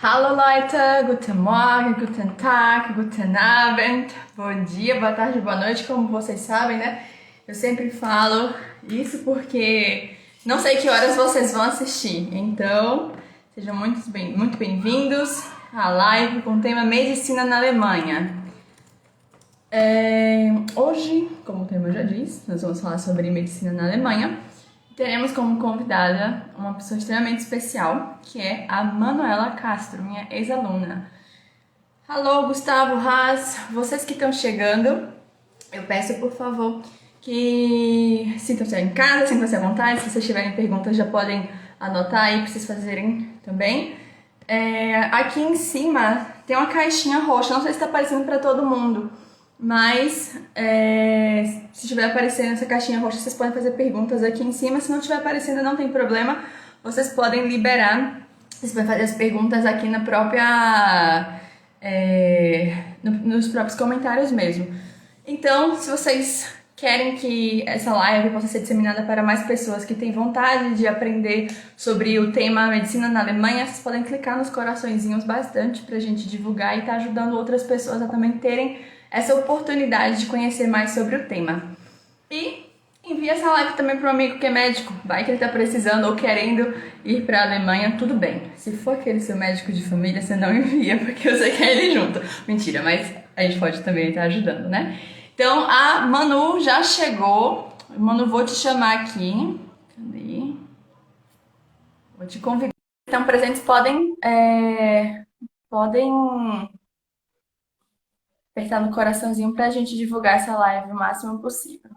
Hallo Leute, guten Morgen, guten Tag, guten Abend, bom dia, boa tarde, boa noite, como vocês sabem, né? Eu sempre falo isso porque não sei que horas vocês vão assistir, então sejam muito bem-vindos à live com o tema Medicina na Alemanha. Hoje, como o tema já diz, nós vamos falar sobre medicina na Alemanha. Teremos como convidada uma pessoa extremamente especial, que é a Manuela Castro, minha ex-aluna. Alô, Gustavo, Haas, vocês que estão chegando, eu peço, por favor, que sintam-se em casa, sintam-se à vontade. Se vocês tiverem perguntas, já podem anotar aí para vocês fazerem também. Aqui em cima tem uma caixinha roxa, não sei se está aparecendo para todo mundo, mas se estiver aparecendo essa caixinha roxa, vocês podem fazer perguntas aqui em cima. Se não estiver aparecendo, não tem problema, vocês podem liberar, vocês podem fazer as perguntas aqui na própria, nos próprios comentários mesmo. Então, se vocês querem que essa live possa ser disseminada para mais pessoas que têm vontade de aprender sobre o tema medicina na Alemanha, vocês podem clicar nos coraçõezinhos bastante para a gente divulgar e estar ajudando outras pessoas a também terem essa oportunidade de conhecer mais sobre o tema. E envia essa live também para um amigo que é médico, vai que ele está precisando ou querendo ir para a Alemanha, tudo bem. Se for aquele seu médico de família, você não envia, porque você quer ele junto. Mentira, mas a gente pode também estar ajudando, né? Então, a Manu já chegou. Manu, vou te chamar aqui. Cadê? Vou te convidar. Então, presentes podem apertar no coraçãozinho pra gente divulgar essa live o máximo possível.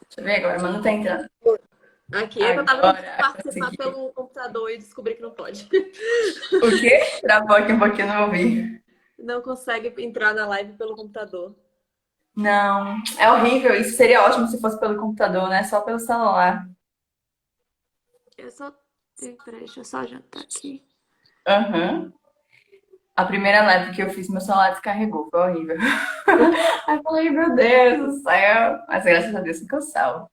Deixa eu ver agora, Manu tá entrando. Aqui é que eu tava tentando participar pelo computador e descobri que não pode. O quê? Travou aqui um pouquinho, não ouvi. Não consegue entrar na live pelo computador. Não, é horrível. Isso seria ótimo se fosse pelo computador, né? Só pelo celular. Eu só. Peraí, deixa eu só jantar aqui. Aham. A primeira live que eu fiz, meu celular descarregou. Foi horrível. Aí eu falei, meu Deus do céu. Mas graças a Deus ficou salvo.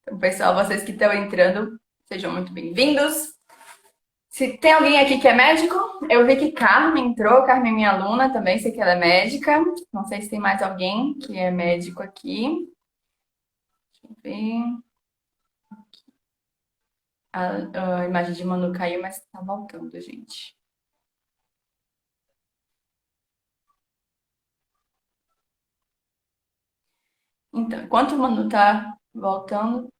Então, pessoal, vocês que estão entrando, sejam muito bem-vindos. Se tem alguém aqui que é médico, eu vi que Carmen entrou. Carmen é minha aluna também, sei que ela é médica. Não sei se tem mais alguém que é médico aqui. Deixa eu ver. A imagem de Manu caiu, mas tá voltando, gente. Então, enquanto o Manu tá voltando,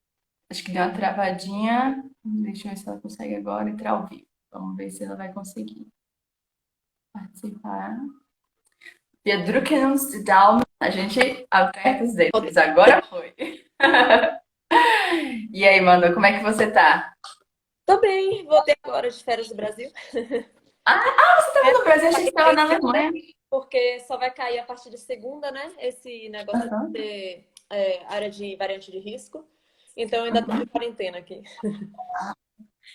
acho que deu uma travadinha. Deixa eu ver se ela consegue agora entrar ao vivo. Vamos ver se ela vai conseguir participar. Wir drücken uns die Daumen. A gente aperta os dedos. Agora foi. E aí, Manu, como é que você tá? Tô bem, voltei agora de férias do Brasil. Você tava no Brasil, achei que você tava na Alemanha. Porque só vai cair a partir de segunda, né? Esse negócio Uhum. de ter área de variante de risco. Então eu ainda tô de quarentena aqui.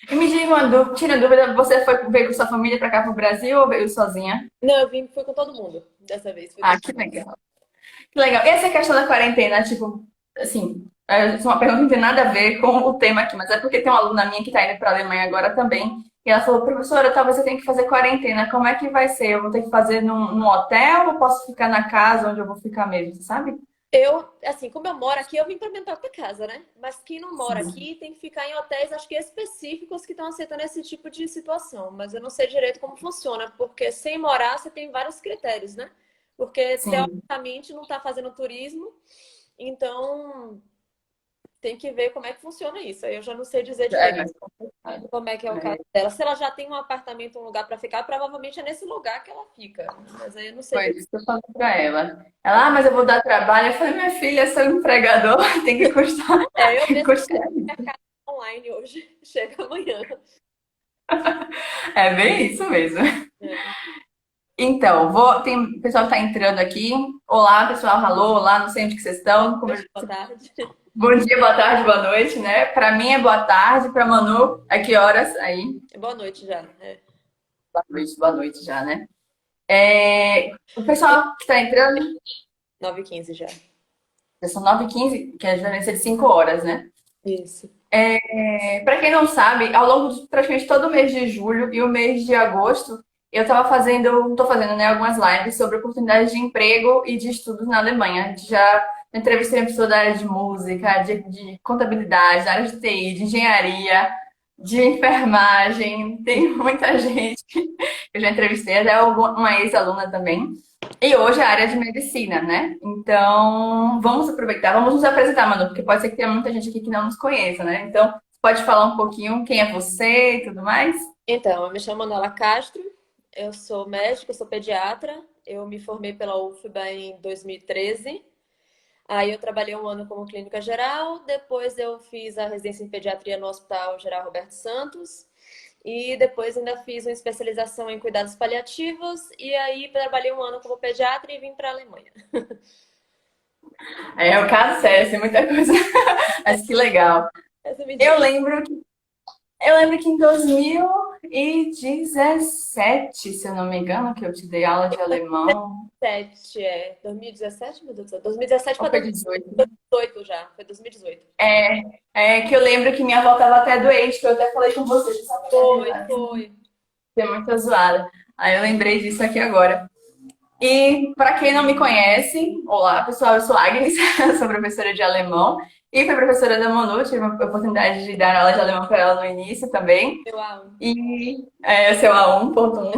E me diga uma dúvida, tira dúvida, você veio com sua família pra cá pro Brasil ou veio sozinha? Não, fui com todo mundo dessa vez. Fui com... Ah, que legal. Que legal. E essa questão da quarentena, tipo, assim, é uma pergunta que não tem nada a ver com o tema aqui, mas é porque tem uma aluna minha que tá indo pra Alemanha agora também. E ela falou, professora, talvez eu tenha que fazer quarentena. Como é que vai ser? Eu vou ter que fazer num hotel ou posso ficar na casa onde eu vou ficar mesmo, sabe? Eu, assim, como eu moro aqui, eu vim para minha própria casa, né? Mas quem não mora Sim. aqui tem que ficar em hotéis, acho que específicos que estão aceitando esse tipo de situação. Mas eu não sei direito como funciona, porque sem morar você tem vários critérios, né? Porque Sim. teoricamente não está fazendo turismo, então tem que ver como é que funciona isso. Aí eu já não sei dizer É direito mais complicado. como é que é o caso É. dela. Se ela já tem um apartamento, um lugar para ficar, provavelmente é nesse lugar que ela fica. Mas aí eu não sei Foi direito. isso que eu falei pra ela. Ela, mas eu vou dar trabalho. Eu falei, minha filha, sou empregador, tem que custar, Eu tem que mesmo custar. online hoje, chega amanhã. É bem isso mesmo. É. Então, tem pessoal que tá entrando aqui. Olá, pessoal, alô, olá, não sei onde que vocês estão. Boa tarde. Bom dia, boa tarde, boa noite, né? Pra mim é boa tarde, pra Manu, é que horas aí? Boa noite já. Boa noite já, né? O pessoal que tá entrando, 9h15 já. já são 9h15, que é a diferença de 5 horas, né? Isso. Para quem não sabe, ao longo de praticamente todo o mês de julho e o mês de agosto, eu estou fazendo, né, algumas lives sobre oportunidades de emprego e de estudos na Alemanha. Já entrevistei uma pessoa da área de música, de contabilidade, da área de TI, de engenharia, de enfermagem. Tem muita gente que eu já entrevistei, até uma ex-aluna também. E hoje é a área de medicina, né? Então, vamos aproveitar, vamos nos apresentar, Manu, porque pode ser que tenha muita gente aqui que não nos conheça, né? Então, pode falar um pouquinho quem é você e tudo mais? Então, eu me chamo Manuela Castro, eu sou médica, eu sou pediatra, eu me formei pela UFBA em 2013. Aí eu trabalhei um ano como clínica geral, depois eu fiz a residência em pediatria no Hospital Geral Roberto Santos e depois ainda fiz uma especialização em cuidados paliativos e aí trabalhei um ano como pediatra e vim para a Alemanha. É o caso sério, assim, muita coisa. Mas que legal. Essa me Eu diz. lembro que, eu lembro que em 2017, se eu não me engano, que eu te dei aula de alemão. 2017, meu Deus do céu, 2017 Ou para foi 18? 2018 já, foi 2018. Que eu lembro que minha avó tava até doente, que eu até falei com você, você sabe que é Foi, verdade. foi. Tem muita zoada. Aí eu lembrei disso aqui agora. E para quem não me conhece, olá pessoal, eu sou Agnes, sou professora de alemão e fui professora da Manu, tive a oportunidade de dar aula de alemão para ela no início também. Eu amo. E eu sou a 1.1.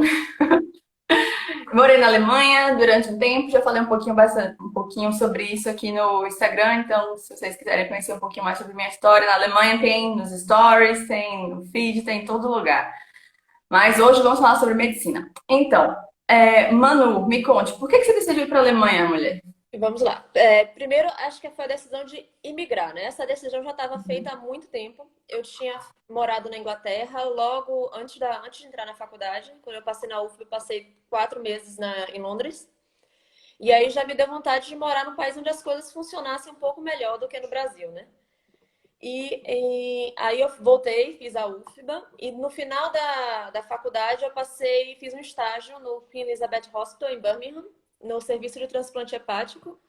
Morei na Alemanha durante um tempo, já falei um pouquinho sobre isso aqui no Instagram, então se vocês quiserem conhecer um pouquinho mais sobre minha história na Alemanha, tem nos stories, tem no feed, tem em todo lugar. Mas hoje vamos falar sobre medicina. Então, Manu, me conte, por que você decidiu ir para a Alemanha, mulher? E vamos lá. Primeiro, acho que foi a decisão de imigrar, né? Essa decisão já estava feita há muito tempo. Eu tinha morado na Inglaterra logo antes de entrar na faculdade. Quando eu passei na UFBA, eu passei 4 meses em Londres. E aí já me deu vontade de morar num país onde as coisas funcionassem um pouco melhor do que no Brasil, né? E aí eu voltei, fiz a UFBA. E no final da faculdade, eu passei e fiz um estágio no Queen Elizabeth Hospital, em Birmingham, no serviço de transplante hepático.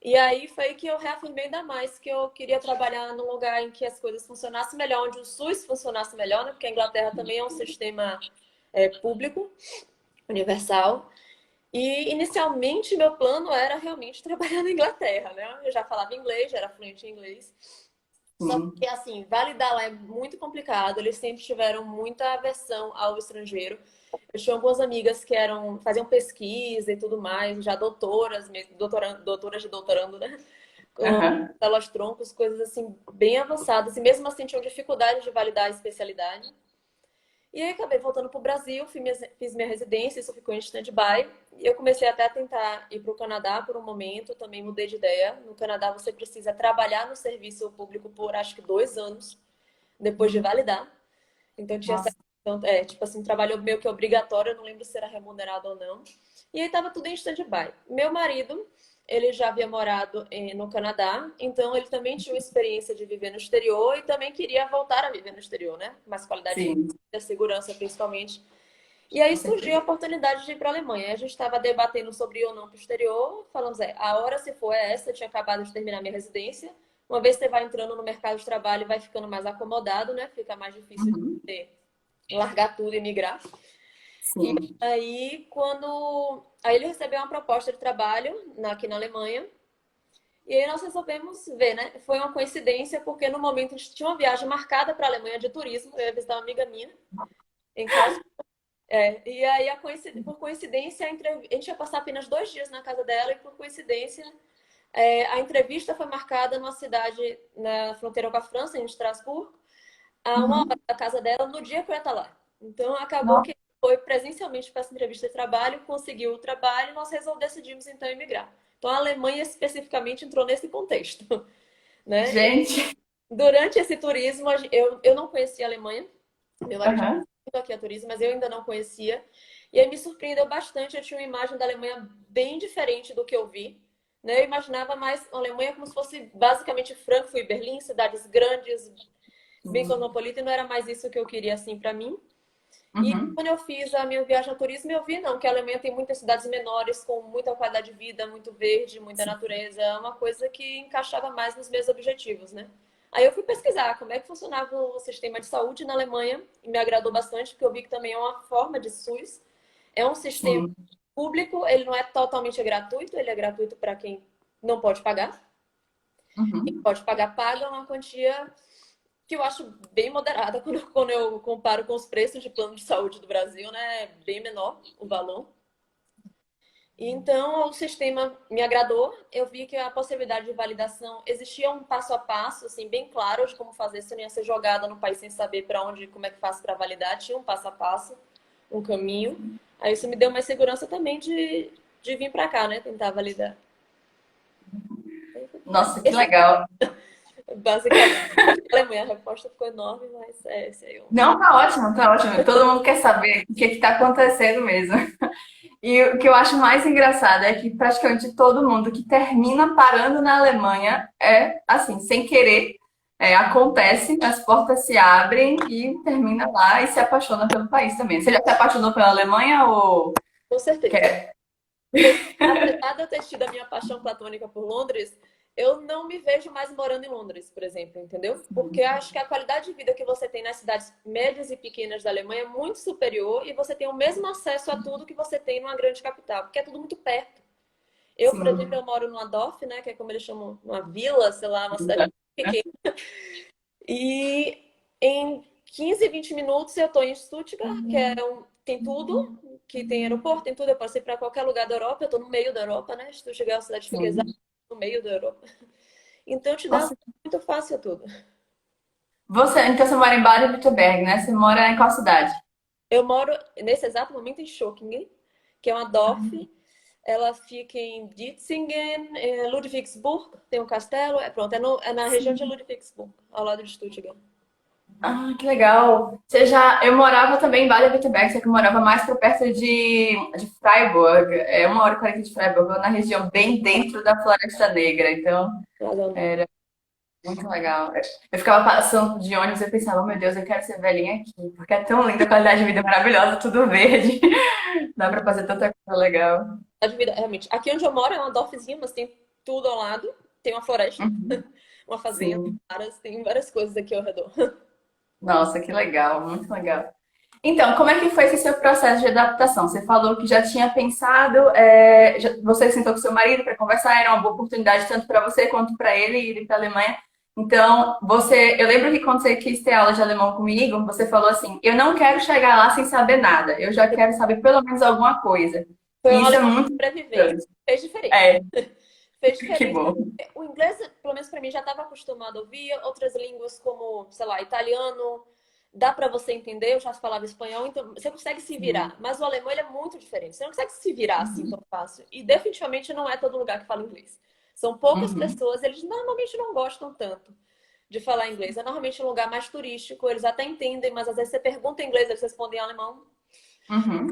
E aí foi que eu reafirmei ainda mais que eu queria trabalhar num lugar em que as coisas funcionassem melhor, onde o SUS funcionasse melhor, né? Porque a Inglaterra também é um sistema público, universal. E inicialmente meu plano era realmente trabalhar na Inglaterra, né? Eu já falava inglês, já era fluente em inglês. Só Sim. que, assim, validar lá é muito complicado. Eles sempre tiveram muita aversão ao estrangeiro. Eu tinha algumas amigas que faziam pesquisa e tudo mais, já doutoras, doutoras de doutorando, né? Com Aham. células troncos, coisas assim, bem avançadas. E mesmo assim tinham dificuldade de validar a especialidade. E aí acabei voltando para o Brasil, fiz minha residência, isso ficou em stand-by. E eu comecei até a tentar ir para o Canadá por um momento, também mudei de ideia. No Canadá você precisa trabalhar no serviço público por acho que 2 anos, depois de validar. Então tinha essa Nossa. questão, tipo assim, um trabalho meio que obrigatório, eu não lembro se era remunerado ou não. E aí tava tudo em stand-by. Meu marido, ele já havia morado no Canadá, então ele também tinha uma experiência de viver no exterior e também queria voltar a viver no exterior, né? Mais qualidade de Sim, vida, segurança principalmente. E aí com surgiu a certeza. oportunidade de ir para a Alemanha. A gente estava debatendo sobre ir ou não para o exterior. Falamos, a hora se for é essa. Eu tinha acabado de terminar minha residência. Uma vez você vai entrando no mercado de trabalho, vai ficando mais acomodado, né? Fica mais difícil de Uhum. você largar tudo e migrar. E Sim. aí ele recebeu uma proposta de trabalho aqui na Alemanha. E aí nós resolvemos ver, né? Foi uma coincidência, porque no momento a gente tinha uma viagem marcada para a Alemanha de turismo. Eu ia visitar uma amiga minha em Karlsruhe. E aí, por coincidência, a gente ia passar apenas 2 dias na casa dela e, por coincidência, a entrevista foi marcada numa cidade na fronteira com a França, em Estrasburgo, a 1 hora Uhum. da casa dela, no dia que eu ia estar lá. Então, acabou Nossa. que foi presencialmente para essa entrevista de trabalho, conseguiu o trabalho e nós decidimos, então, emigrar. Então, a Alemanha, especificamente, entrou nesse contexto, né? E Gente. durante esse turismo, eu não conhecia a Alemanha, meu marido já Aham. foi aqui a turismo, mas eu ainda não conhecia. E aí me surpreendeu bastante. Eu tinha uma imagem da Alemanha bem diferente do que eu vi. Né? Eu imaginava mais a Alemanha como se fosse basicamente Frankfurt e Berlim, cidades grandes, bem Sim. cosmopolita, e não era mais isso que eu queria assim para mim. E Uhum. quando eu fiz a minha viagem a turismo, eu vi não, que a Alemanha tem muitas cidades menores, com muita qualidade de vida, muito verde, muita Sim. natureza, uma coisa que encaixava mais nos meus objetivos, né? Aí eu fui pesquisar como é que funcionava o sistema de saúde na Alemanha e me agradou bastante, porque eu vi que também é uma forma de SUS. É um sistema Sim. público, ele não é totalmente gratuito, ele é gratuito para quem não pode pagar. Quem Uhum. pode pagar, paga uma quantia que eu acho bem moderada quando eu comparo com os preços de plano de saúde do Brasil, né? É bem menor o valor. Então, o sistema me agradou. Eu vi que a possibilidade de validação existia um passo a passo, assim, bem claro de como fazer. Se eu não ia ser jogada no país sem saber para onde, como é que faço para validar. Tinha um passo a passo, um caminho. Aí isso me deu mais segurança também de vir para cá, né? Tentar validar. Nossa, que Esse, legal. basicamente, a Alemanha, a resposta ficou enorme, mas é esse aí. Não, tá ótimo, tá ótimo. Todo mundo quer saber o que está acontecendo mesmo. E o que eu acho mais engraçado é que praticamente todo mundo que termina parando na Alemanha é assim, sem querer, acontece, as portas se abrem e termina lá e se apaixona pelo país também. Você já se apaixonou pela Alemanha ou Com certeza. quer? Apesar de eu ter tido a minha paixão platônica por Londres, eu não me vejo mais morando em Londres, por exemplo, entendeu? Porque acho que a qualidade de vida que você tem nas cidades médias e pequenas da Alemanha é muito superior e você tem o mesmo acesso a tudo que você tem numa grande capital, porque é tudo muito perto. Eu, por exemplo, Sim. eu moro numa Dorf, né, que é como eles chamam, uma vila, sei lá, uma cidade pequena. E em 15, 20 minutos eu estou em Stuttgart, que tem tudo, que tem aeroporto, tem tudo. Eu passei para qualquer lugar da Europa, eu estou no meio da Europa, né? Stuttgart é uma cidade que fica exatamente Sim. no meio da Europa. Então te dá Nossa, muito fácil tudo. então você mora em Baden-Württemberg, né? Você mora em qual cidade? Eu moro nesse exato momento em Schokingen, que é uma Dorf. Ela fica em Ditzingen, Ludwigsburg, tem um castelo. Pronto, é na região de Ludwigsburg, ao lado de Stuttgart. Ah, que legal. Eu morava também em Baden-Württemberg, só que eu morava mais por perto de Freiburg. É 1h40 de Freiburg, na região bem dentro da Floresta Negra. Então, era muito legal. Eu ficava passando de ônibus e eu pensava, oh, meu Deus, eu quero ser velhinha aqui, porque é tão linda, a qualidade de vida é maravilhosa, tudo verde. Dá pra fazer tanta coisa legal. A vida, realmente. Aqui onde eu moro é uma dorfzinha, mas tem tudo ao lado. Tem uma floresta, Uhum. uma fazenda, Sim. tem várias coisas aqui ao redor. Nossa, que legal, muito legal. Então, como é que foi esse seu processo de adaptação? Você falou que já tinha pensado, você sentou com seu marido para conversar, era uma boa oportunidade tanto para você quanto para ele ir para a Alemanha. Então, eu lembro que quando você quis ter aula de alemão comigo, você falou assim: eu não quero chegar lá sem saber nada, eu já quero saber pelo menos alguma coisa. Foi E uma isso é lição muito de sobrevivência. importante. Fez diferença. É, Fez que diferença. bom. O inglês, pelo menos para mim, já estava acostumado a ouvir. Outras línguas, como, sei lá, italiano, dá para você entender. Eu já falava espanhol, então você consegue se virar. Sim. Mas o alemão ele é muito diferente. Você não consegue se virar assim tão fácil. E definitivamente não é todo lugar que fala inglês. São poucas Uhum. pessoas, eles normalmente não gostam tanto de falar inglês. É normalmente um lugar mais turístico, eles até entendem, mas às vezes você pergunta em inglês, eles respondem em alemão. Uhum.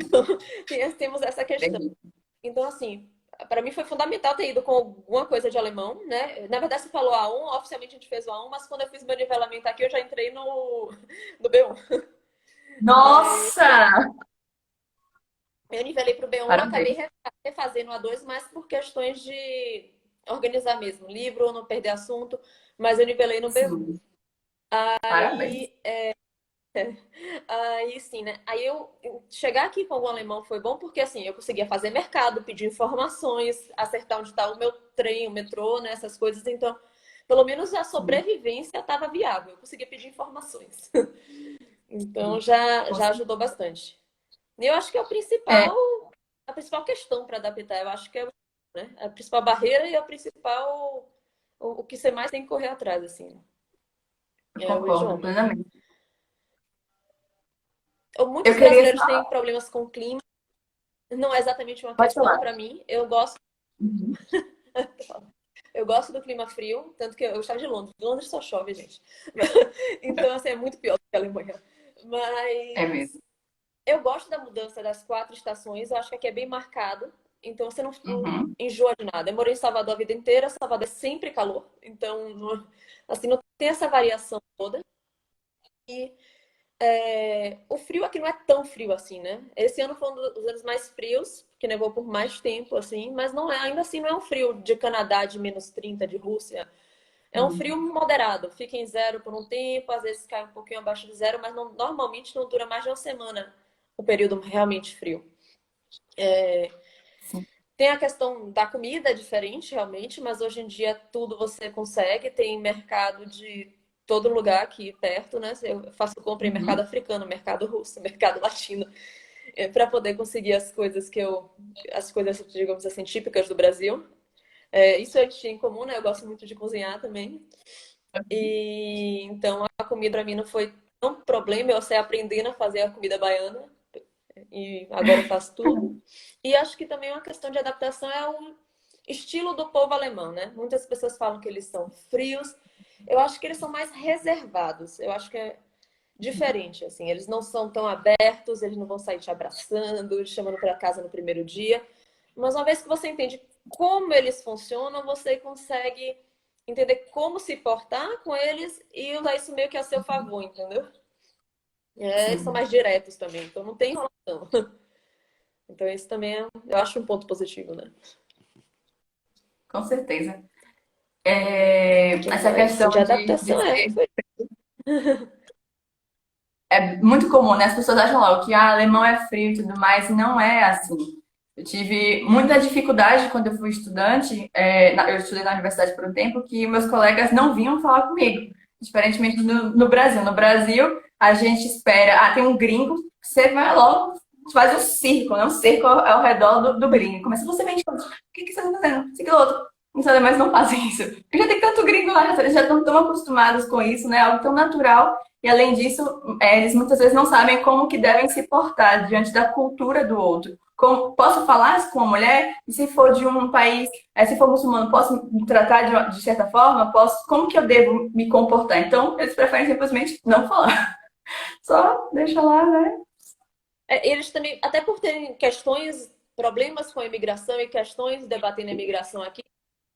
Temos essa questão. Entendi. Então, assim, para mim foi fundamental ter ido com alguma coisa de alemão, né? Na verdade, você falou A1, oficialmente a gente fez o A1, mas quando eu fiz meu nivelamento aqui, eu já entrei no B1. Aí, Nossa! eu nivelei para o B1, Parabéns. acabei refazendo o A2, mas por questões de organizar mesmo, livro, não perder assunto, mas eu nivelei no B1. Sim, parabéns. Aí, aí sim, né? Aí eu chegar aqui com o alemão foi bom porque assim, eu conseguia fazer mercado, pedir informações, acertar onde está o meu trem, o metrô, né? Essas coisas. Então, pelo menos a Sim, sobrevivência estava viável. Eu conseguia pedir informações. Então sim. já ajudou bastante. E eu acho que é É, a principal questão para adaptar. Eu acho que é, né, a principal barreira e a principal o que você mais tem que correr atrás, assim. É o concordo idioma. plenamente. Eu Muitos queria brasileiros têm só. problemas com o clima. Não é exatamente uma Pode questão falar. para mim. Eu gosto, Uhum. eu gosto do clima frio, tanto que eu gostava de Londres. Londres só chove, gente. Então, assim, é muito pior do que a Alemanha. É Mas mesmo. eu gosto da mudança das 4 estações. Eu acho que aqui é bem marcado. Então, você não Uhum. enjoa de nada. Eu morei em Salvador a vida inteira. Salvador é sempre calor. Então, assim, não tem essa variação toda. E o frio aqui não é tão frio assim, né? Esse ano foi um dos anos mais frios, que nevou por mais tempo, assim, mas não é, ainda assim não é um frio de Canadá de -30, de Rússia. É um frio moderado, fica em zero por um tempo, às vezes cai um pouquinho abaixo de zero, mas normalmente não dura mais de uma semana o período realmente frio. Sim. Tem a questão da comida, é diferente realmente, mas hoje em dia tudo você consegue. Tem mercado de todo lugar aqui perto, né? Eu faço compra em mercado Uhum. africano, mercado russo, mercado latino, para poder conseguir as coisas, digamos assim, típicas do Brasil. Isso a gente tem em comum, né? Eu gosto muito de cozinhar também. E então a comida para mim não foi tão problema, eu sei aprendendo a fazer a comida baiana e agora eu faço tudo. E acho que também uma questão de adaptação é o estilo do povo alemão, né? Muitas pessoas falam que eles são frios. Eu acho que eles são mais reservados. Eu acho que é diferente, assim. Eles não são tão abertos, eles não vão sair te abraçando, te chamando para casa no primeiro dia. Mas uma vez que você entende como eles funcionam, você consegue entender como se portar com eles e usar isso meio que a seu favor, entendeu? Eles são Sim, mais diretos também, então não tem enrolação. Então, isso também eu acho um ponto positivo, né? com certeza. Que Essa mais? questão De de adaptação ser foi. é muito comum, né? As pessoas acham logo que alemão é frio e tudo mais, e não é assim. Eu tive muita dificuldade quando eu fui estudante, eu estudei na universidade por um tempo, que meus colegas não vinham falar comigo, diferentemente no Brasil. No Brasil, a gente espera, tem um gringo, você vai logo, faz um círculo, né? Um cerco ao redor do gringo. Começa, você vem de onde? O que você está fazendo? Isso, aquilo, outro. Os alemães não fazem isso. Porque já tem tanto gringo lá, eles já estão tão acostumados com isso, né? Algo tão natural. E além disso, eles muitas vezes não sabem como que devem se portar diante da cultura do outro. Como, posso falar com uma mulher? E se for de um país, se for muçulmano, posso me tratar de certa forma? Posso, como que eu devo me comportar? Então, eles preferem simplesmente não falar. Só deixa lá, né? Eles também, até por terem questões, problemas com a imigração e questões debatendo a imigração aqui,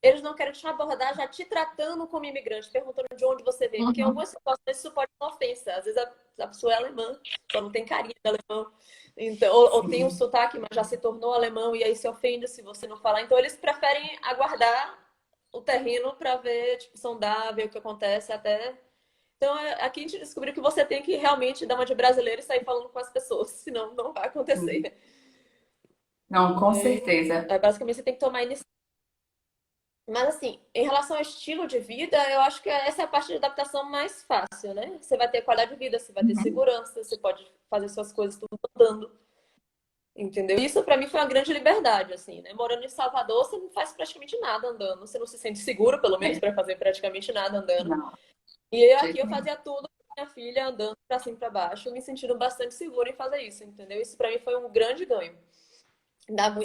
eles não querem te abordar já te tratando como imigrante, perguntando de onde você veio. Porque em Uhum. algumas situações isso pode ser uma ofensa. Às vezes a pessoa é alemã, só não tem carinha de alemão. Então, ou tem um Sim, sotaque, mas já se tornou alemão e aí se ofende se você não falar. Então, eles preferem aguardar o terreno para ver, tipo, sondar, ver o que acontece até. Então, aqui a gente descobriu que você tem que realmente dar uma de brasileiro e sair falando com as pessoas, senão não vai acontecer. sim. Não, com certeza. Basicamente, você tem que tomar iniciativa. Mas, assim, em relação ao estilo de vida, eu acho que essa é a parte de adaptação mais fácil, né? Você vai ter qualidade de vida, você vai ter Uhum. segurança, você pode fazer suas coisas tudo andando, entendeu? Isso, pra mim, foi uma grande liberdade, assim, né? Morando em Salvador, você não faz praticamente nada andando. Você não se sente seguro, pelo menos, É, para fazer praticamente nada andando. não, E eu, de aqui jeito eu nenhum. fazia tudo com minha filha andando pra cima e pra baixo, me sentindo bastante segura em fazer isso, entendeu? Isso pra mim foi um grande ganho.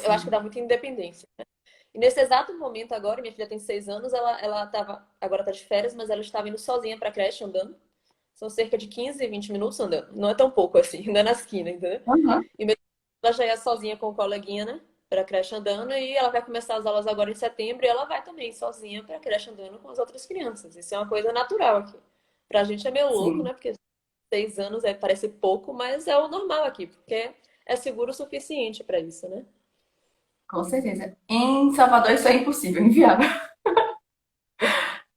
Eu acho que dá Sim. muita independência. E nesse exato momento agora, minha filha tem 6 anos, ela tava, agora tá de férias, mas ela estava indo sozinha pra creche andando. São cerca de 15, 20 minutos andando. Não é tão pouco assim, ainda na esquina, entendeu? Uhum. E mesmo ela já ia sozinha com o coleguinha, né? Pra creche andando, e ela vai começar as aulas agora em setembro, e ela vai também sozinha pra creche andando com as outras crianças. Isso é uma coisa natural aqui. Pra gente é meio louco, Sim, né? Porque 6 anos parece pouco, mas é o normal aqui, porque é seguro o suficiente pra isso, né? com certeza. Em Salvador isso é impossível, inviável.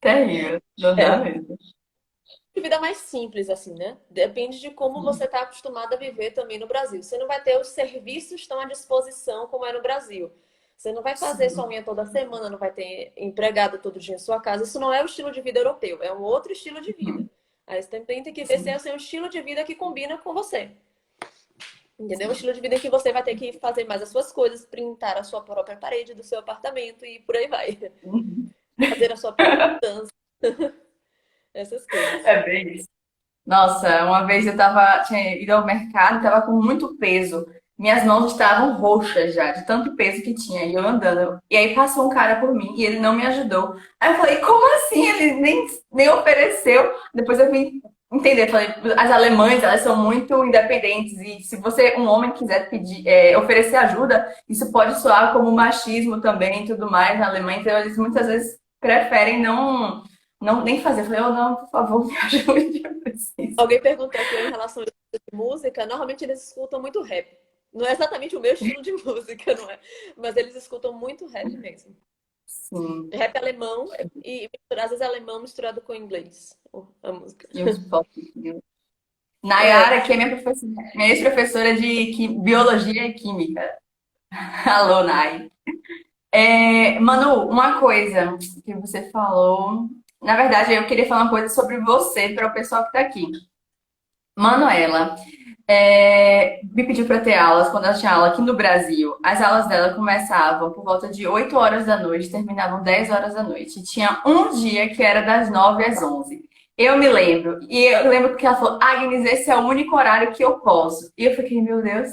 Terrível. Não dá É, mesmo. de vida mais simples, assim, né? Depende de como você está acostumado a viver também no Brasil. Você não vai ter os serviços tão à disposição como é no Brasil. Você não vai fazer sua Sim, unha toda semana, não vai ter empregado todo dia em sua casa. Isso não é o estilo de vida europeu, é um outro estilo de vida. Aí você também tem que ver se é sim, assim, um estilo de vida que combina com você. Entendeu? Um estilo de vida em que você vai ter que fazer mais as suas coisas, pintar a sua própria parede do seu apartamento e por aí vai. sim. Fazer a sua própria mudança, essas coisas. É bem isso. Nossa, uma vez tinha ido ao mercado, estava com muito peso. Minhas mãos estavam roxas já, de tanto peso que tinha, e eu andando. E aí passou um cara por mim e ele não me ajudou. Aí eu falei, como assim? Ele nem ofereceu. Depois eu vim entender, falei, as alemães, elas são muito independentes e se você, um homem, quiser pedir, oferecer ajuda, isso pode soar como machismo também e tudo mais na Alemanha. Então eles muitas vezes preferem não nem fazer. Eu falei, oh não, por favor, me ajude, eu preciso. Alguém perguntou aqui em relação a música, normalmente eles escutam muito rap. Não é exatamente o meu estilo de música, não é? Mas eles escutam muito rap mesmo. Sim. Rap alemão e às vezes alemão misturado com inglês, a música. E os pop. É, Nayara, que é minha professora, minha ex-professora de biologia e química. Alô, Nay. Manu, uma coisa que você falou. Na verdade, eu queria falar uma coisa sobre você para o pessoal que está aqui. Manuela, me pediu para ter aulas quando ela tinha aula aqui no Brasil. As aulas dela começavam por volta de 8 horas da noite, terminavam 10 horas da noite. Tinha um dia que era das 9 às 11. Eu me lembro, e eu lembro que ela falou: Agnes, esse é o único horário que eu posso. E eu fiquei: meu Deus,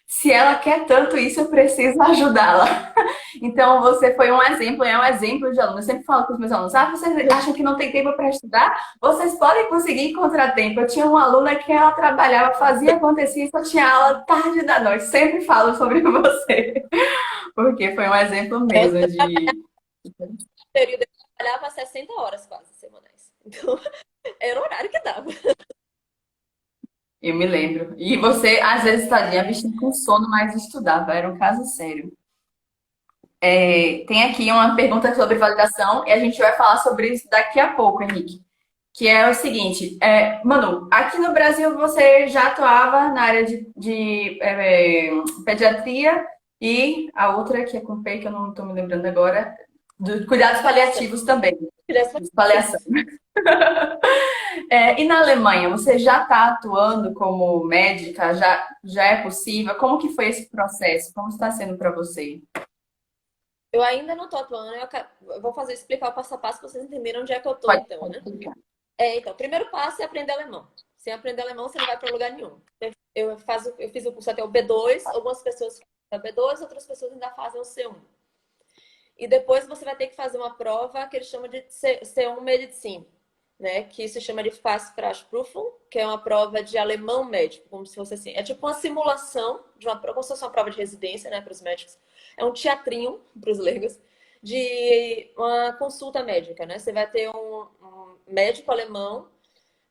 se ela quer tanto isso, eu preciso ajudá-la. Então, você foi um exemplo, é um exemplo de aluno. Eu sempre falo com os meus alunos: vocês acham que não tem tempo para estudar? Vocês podem conseguir encontrar tempo. Eu tinha uma aluna que ela trabalhava, fazia acontecer, só tinha aula tarde da noite. Sempre falo sobre você, porque foi um exemplo eu mesmo de. período eu trabalhava 60 horas quase semanais. Então, era o horário que dava. Eu me lembro. E você, às vezes, tadinha, bichinha com sono, mas estudava. Era um caso sério. Tem aqui uma pergunta sobre validação e a gente vai falar sobre isso daqui a pouco, Henrique. Que é o seguinte, Manu, aqui no Brasil você já atuava na área de pediatria e a outra que é com P, que eu não estou me lembrando agora, de cuidados paliativos também. Paliação. E na Alemanha, você já está atuando como médica? Já é possível? Como que foi esse processo? Como está sendo para você? Eu ainda não tô atuando, eu vou explicar o passo a passo para vocês entenderem onde é que eu tô, Pode, então, pode né? explicar. Então, o primeiro passo é aprender alemão. Sem aprender alemão, você não vai para lugar nenhum. Eu fiz o curso até o B2, algumas pessoas fazem o B2, outras pessoas ainda fazem o C1. E depois você vai ter que fazer uma prova que eles chamam de C1 Medicine, né? Que se chama de Fachsprachprüfung, que é uma prova de alemão médico, como se fosse assim. É tipo uma simulação de uma prova, como se fosse uma prova de residência, né, para os médicos. É um teatrinho para os leigos de uma consulta médica, né? Você vai ter um médico alemão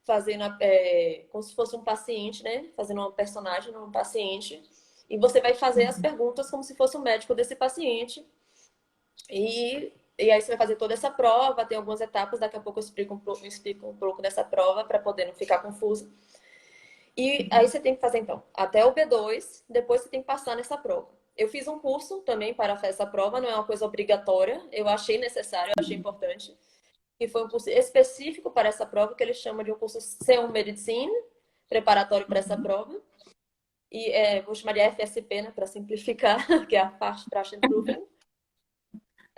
fazendo como se fosse um paciente, né? Fazendo uma personagem num paciente. E você vai fazer as perguntas como se fosse um médico desse paciente. E aí você vai fazer toda essa prova, tem algumas etapas, daqui a pouco eu explico um pouco dessa prova para poder não ficar confuso. E aí você tem que fazer, então, até o B2, depois você tem que passar nessa prova. Eu fiz um curso também para fazer essa prova, não é uma coisa obrigatória, eu achei necessário, eu achei importante. E foi um curso específico para essa prova, que eles chamam de um curso C1 Medicine, preparatório para essa prova. E vou chamar de FSP, né, para simplificar, que é a Fachsprachenprüfung. Sim.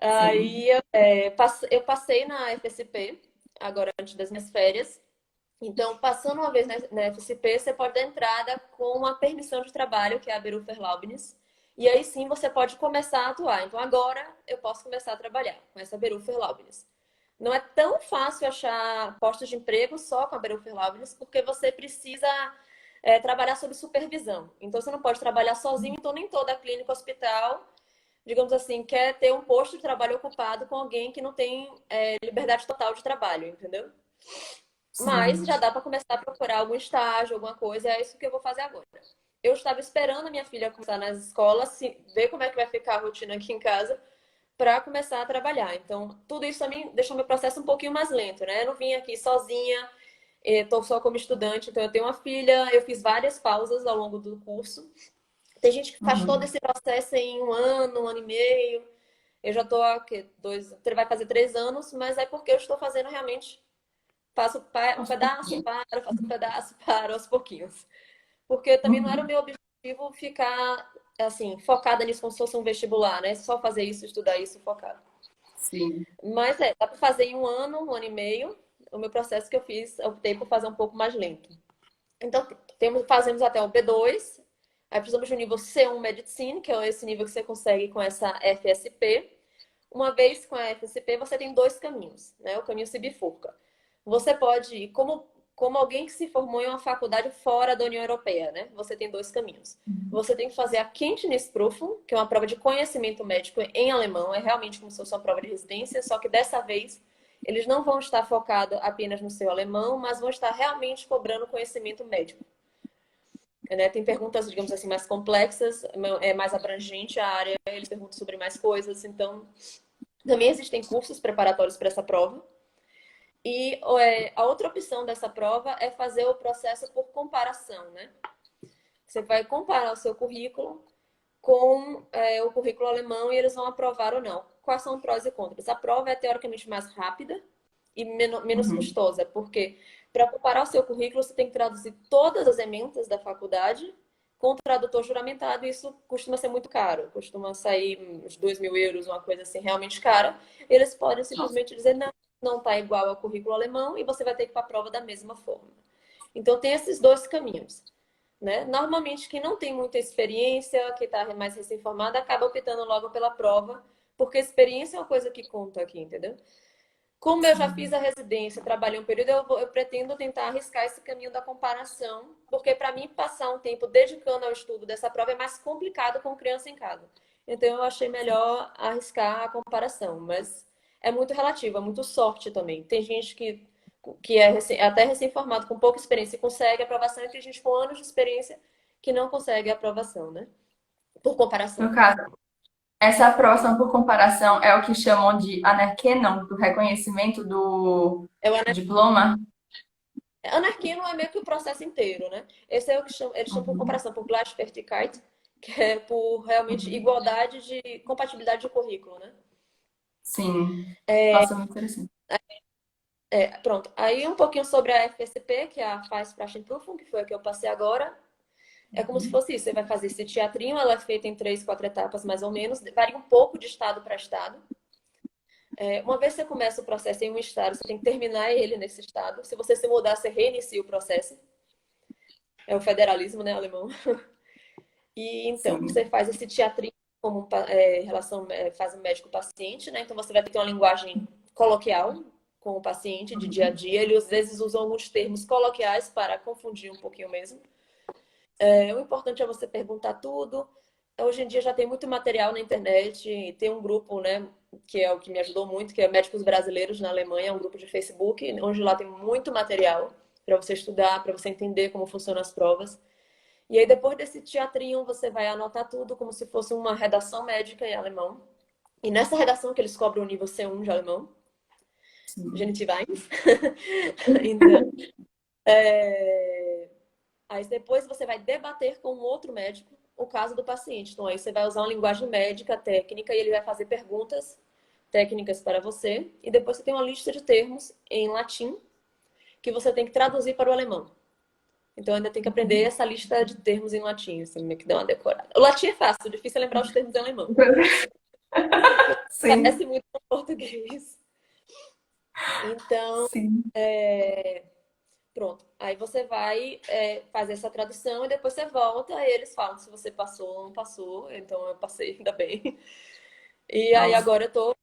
Aí eu passei na FSP, agora antes das minhas férias. Então, passando uma vez na FSP, você pode dar entrada com uma permissão de trabalho, que é a Berufserlaubnis. E aí sim você pode começar a atuar. Então, agora eu posso começar a trabalhar com essa Berufserlaubnis. Não é tão fácil achar postos de emprego só com a Berufserlaubnis, porque você precisa trabalhar sob supervisão. Então, você não pode trabalhar sozinho, então nem toda clínica, hospital, digamos assim, quer ter um posto de trabalho ocupado com alguém que não tem liberdade total de trabalho, entendeu? Mas Sim. já dá para começar a procurar algum estágio, alguma coisa, é isso que eu vou fazer agora. Eu estava esperando a minha filha começar nas escolas, ver como é que vai ficar a rotina aqui em casa, para começar a trabalhar. Então, tudo isso também deixou meu processo um pouquinho mais lento, né? Eu não vim aqui sozinha, estou só como estudante, então eu tenho uma filha, eu fiz várias pausas ao longo do curso. Tem gente que faz todo Uhum. esse processo em um ano e meio. Eu já estou há vai fazer 3 anos, mas é porque eu estou fazendo realmente, faço um Aos pedaço, pouquinhos. paro, faço um pedaço, paro aos pouquinhos. Porque também não era o Uhum. meu objetivo ficar, assim, focada nisso como se fosse um vestibular, né? Só fazer isso, estudar isso, focado. Sim. Mas dá para fazer em um ano e meio. O meu processo que eu fiz, eu optei por fazer um pouco mais lento. Então, fazemos até o B2, aí precisamos de um nível C1 Medicine, que é esse nível que você consegue com essa FSP. Uma vez com a FSP, você tem dois caminhos, né? O caminho se bifurca. Você pode ir como alguém que se formou em uma faculdade fora da União Europeia, né? Você tem dois caminhos. Você tem que fazer a Kenntnisprüfung, que é uma prova de conhecimento médico em alemão, é realmente como se fosse uma prova de residência, só que dessa vez eles não vão estar focados apenas no seu alemão, mas vão estar realmente cobrando conhecimento médico. Né? Tem perguntas, digamos assim, mais complexas, é mais abrangente a área, eles perguntam sobre mais coisas, então Também existem cursos preparatórios para essa prova. E a outra opção dessa prova é fazer o processo por comparação, né? Você vai comparar o seu currículo com o currículo alemão e eles vão aprovar ou não. Quais são os prós e contras? A prova é teoricamente mais rápida e menos Uhum. custosa, porque para comparar o seu currículo você tem que traduzir todas as ementas da faculdade com o tradutor juramentado e isso costuma ser muito caro, costuma sair uns 2.000 euros, uma coisa assim realmente cara. Eles podem Nossa. simplesmente dizer não, não está igual ao currículo alemão e você vai ter que ir para a prova da mesma forma. Então tem esses dois caminhos. Né? Normalmente, quem não tem muita experiência, que está mais recém-formada, acaba optando logo pela prova, porque experiência é uma coisa que conta aqui, entendeu? Como eu já fiz Sim. a residência, trabalhei um período, eu pretendo tentar arriscar esse caminho da comparação, porque para mim passar um tempo dedicando ao estudo dessa prova é mais complicado com criança em casa. Então eu achei melhor arriscar a comparação, mas é muito relativo, é muito sorte também. Tem gente que até recém-formado, com pouca experiência, e consegue aprovação, e tem gente com anos de experiência que não consegue aprovação, né? Por No comparação. caso, essa aprovação por comparação é o que chamam de anerkennung, do reconhecimento do É o diploma. Anarquino é meio que o processo inteiro, né? Esse é o que eles chamam por Uhum. comparação, por Gleichwertigkeit, que é por realmente Uhum. igualdade de compatibilidade de currículo, né? Sim. Nossa, muito interessante. Pronto. Aí um pouquinho sobre a FSP, que é a Fachsprachenprüfung, que foi a que eu passei agora. É como se fosse isso. Você vai fazer esse teatrinho, ela é feita em 3, 4 etapas mais ou menos, varia um pouco de estado para estado. Uma vez que você começa o processo em um estado, você tem que terminar ele nesse estado. Se você se mudar, você reinicia o processo. É o federalismo, né, alemão? E então, você Sim. faz esse teatrinho como relação, faz um médico-paciente, né? Então você vai ter uma linguagem coloquial com o paciente de dia a Uhum. dia. Eles às vezes usam alguns termos coloquiais para confundir um pouquinho mesmo. O importante é você perguntar tudo. Hoje em dia já tem muito material na internet, tem um grupo, né, que é o que me ajudou muito, que é Médicos Brasileiros na Alemanha, é um grupo de Facebook, onde lá tem muito material para você estudar, para você entender como funcionam as provas. E aí, depois desse teatrinho, você vai anotar tudo como se fosse uma redação médica em alemão. E nessa redação que eles cobram o nível C1 de alemão, Sim. Genitive 1. Então, aí depois você vai debater com um outro médico o caso do paciente. Então, aí você vai usar uma linguagem médica, técnica, e ele vai fazer perguntas técnicas para você. E depois você tem uma lista de termos em latim que você tem que traduzir para o alemão. Então ainda tem que aprender essa lista de termos em latim, assim, meio que dar uma decorada. O latim é fácil, o difícil é lembrar os termos em alemão. Sim. Parece muito com português. Então, Sim. pronto. Aí você vai fazer essa tradução e depois você volta e eles falam se você passou ou não passou. Então eu passei, ainda bem. E aí Nossa. agora eu tô,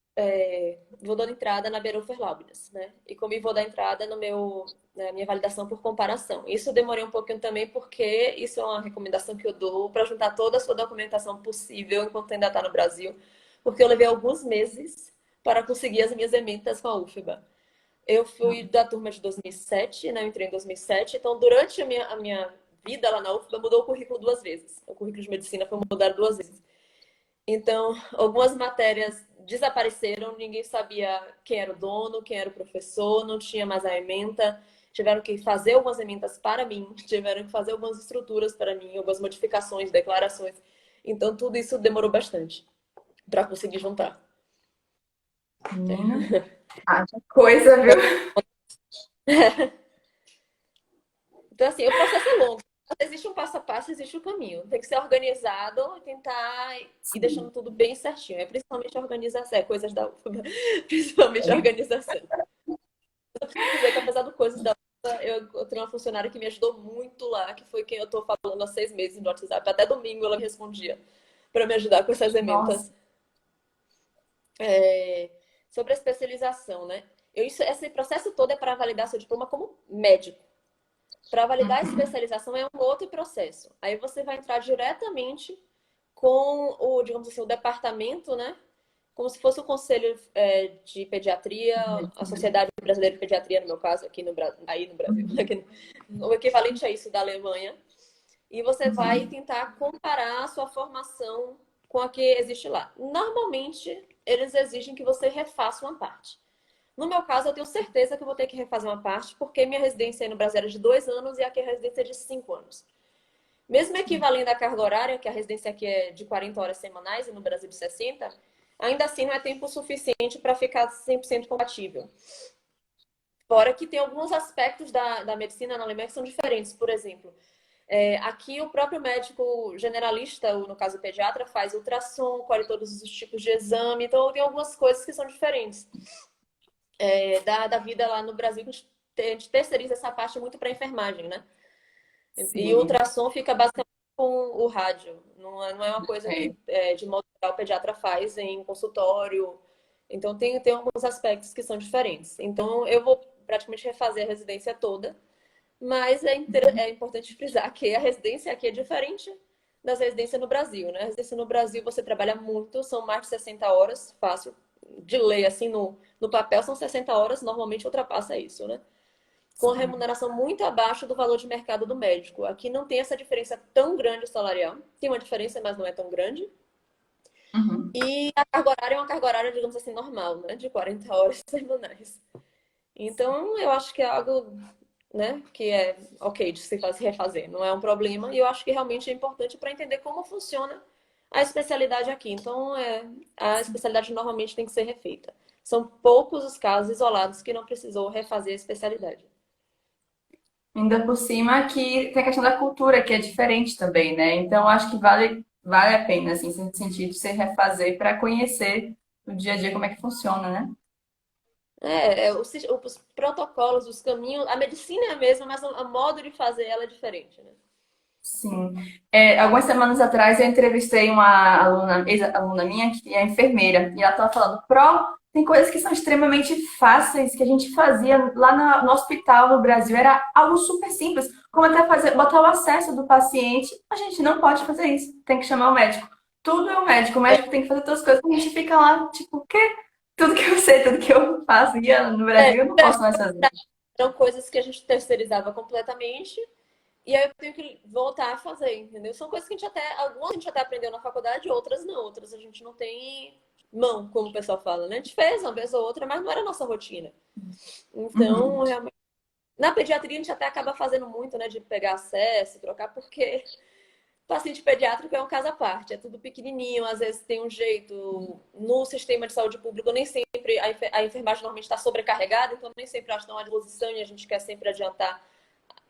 vou dando entrada na Berufserlaubnis, né? E como vou dar entrada na minha validação por comparação. Isso eu demorei um pouquinho também porque isso é uma recomendação que eu dou para juntar toda a sua documentação possível enquanto ainda está no Brasil, porque eu levei alguns meses para conseguir as minhas ementas com a UFBA. Eu fui da turma de 2007, né? Eu entrei em 2007, então durante a minha vida lá na UFBA mudou o currículo 2 vezes. O currículo de medicina foi mudado 2 vezes. Então, algumas matérias desapareceram, ninguém sabia quem era o dono, quem era o professor, não tinha mais a ementa. Tiveram que fazer algumas ementas para mim, tiveram que fazer algumas estruturas para mim, algumas modificações, declarações. Então, tudo isso demorou bastante para conseguir juntar. Menina, haja coisa, viu? Então, assim, o processo é longo. Existe um passo a passo, existe um caminho. Tem que ser organizado e tentar ir deixando Sim. tudo bem certinho. É principalmente a organização, coisas da UFBA, principalmente a organização. Eu preciso dizer que apesar do coisas da UFBA, eu tenho uma funcionária que me ajudou muito lá, que foi quem eu tô falando há 6 meses no WhatsApp. Até domingo ela me respondia para me ajudar com essas Nossa. ementas. Sobre a especialização, né? Esse processo todo é para validar seu diploma como médico. Para validar a Uhum. especialização é um outro processo. Aí você vai entrar diretamente com o, digamos assim, o departamento, né? Como se fosse o Conselho de Pediatria, a Medicina. Sociedade Brasileira de Pediatria, no meu caso, aqui no, aí no Brasil, Uhum. o equivalente a isso da Alemanha. E você vai Uhum. tentar comparar a sua formação com a que existe lá. Normalmente, eles exigem que você refaça uma parte. No meu caso, eu tenho certeza que eu vou ter que refazer uma parte, porque minha residência aí no Brasil era de 2 anos e aqui a residência é de 5 anos. Mesmo equivalendo à carga horária, que a residência aqui é de 40 horas semanais e no Brasil de 60, ainda assim não é tempo suficiente para ficar 100% compatível. Fora que tem alguns aspectos da medicina na Alemanha que são diferentes. Por exemplo, aqui o próprio médico generalista, ou no caso o pediatra, faz ultrassom, colhe todos os tipos de exame. Então tem algumas coisas que são diferentes da vida lá no Brasil, que a gente terceiriza essa parte muito para enfermagem, né? E o Sim. ultrassom fica basicamente com o rádio. Não é uma coisa É. que, de modo geral, o pediatra faz em consultório. Então, tem alguns aspectos que são diferentes. Então, eu vou praticamente refazer a residência toda. Mas é importante frisar que a residência aqui é diferente das residências no Brasil, né? A residência no Brasil, você trabalha muito, são mais de 60 horas, fácil. De lei, assim, no papel são 60 horas, normalmente ultrapassa isso, né? Com a Sim. remuneração muito abaixo do valor de mercado do médico. Aqui não tem essa diferença tão grande salarial. Tem uma diferença, mas não é tão grande. Uhum. E a carga horária é uma carga horária, digamos assim, normal, né? De 40 horas semanais. Então, eu acho que é algo, né, que é ok de se fazer, refazer. Não é um problema. E eu acho que realmente é importante para entender como funciona a especialidade aqui. Então, a especialidade normalmente tem que ser refeita. São poucos os casos isolados que não precisou refazer a especialidade. Ainda por cima que tem a questão da cultura, que é diferente também, né? Então, acho que vale a pena, assim, nesse sentido, você refazer para conhecer o dia a dia como é que funciona, né? Os protocolos, os caminhos, a medicina é a mesma, mas o modo de fazer ela é diferente, né? Sim. Algumas semanas atrás eu entrevistei uma aluna, ex-aluna minha, que é enfermeira, e ela estava falando, tem coisas que são extremamente fáceis que a gente fazia lá no hospital no Brasil, era algo super simples, como até botar o acesso do paciente. A gente não pode fazer isso, tem que chamar o médico. Tudo é o médico tem que fazer todas as coisas, a gente fica lá, tipo, o quê? Tudo que eu sei, tudo que eu faço, e no Brasil eu não posso mais fazer. Eram coisas que a gente terceirizava completamente, e aí eu tenho que voltar a fazer, entendeu? São coisas que algumas a gente até aprendeu na faculdade, outras não. Outras a gente não tem mão, como o pessoal fala, né? A gente fez uma vez ou outra, mas não era a nossa rotina. Uhum. Então, realmente. Na pediatria a gente até acaba fazendo muito, né? De pegar acesso, trocar, porque paciente pediátrico é um caso à parte, é tudo pequenininho, às vezes tem um jeito. No sistema de saúde público, nem sempre a enfermagem normalmente está sobrecarregada, então nem sempre elas estão à disposição e a gente quer sempre adiantar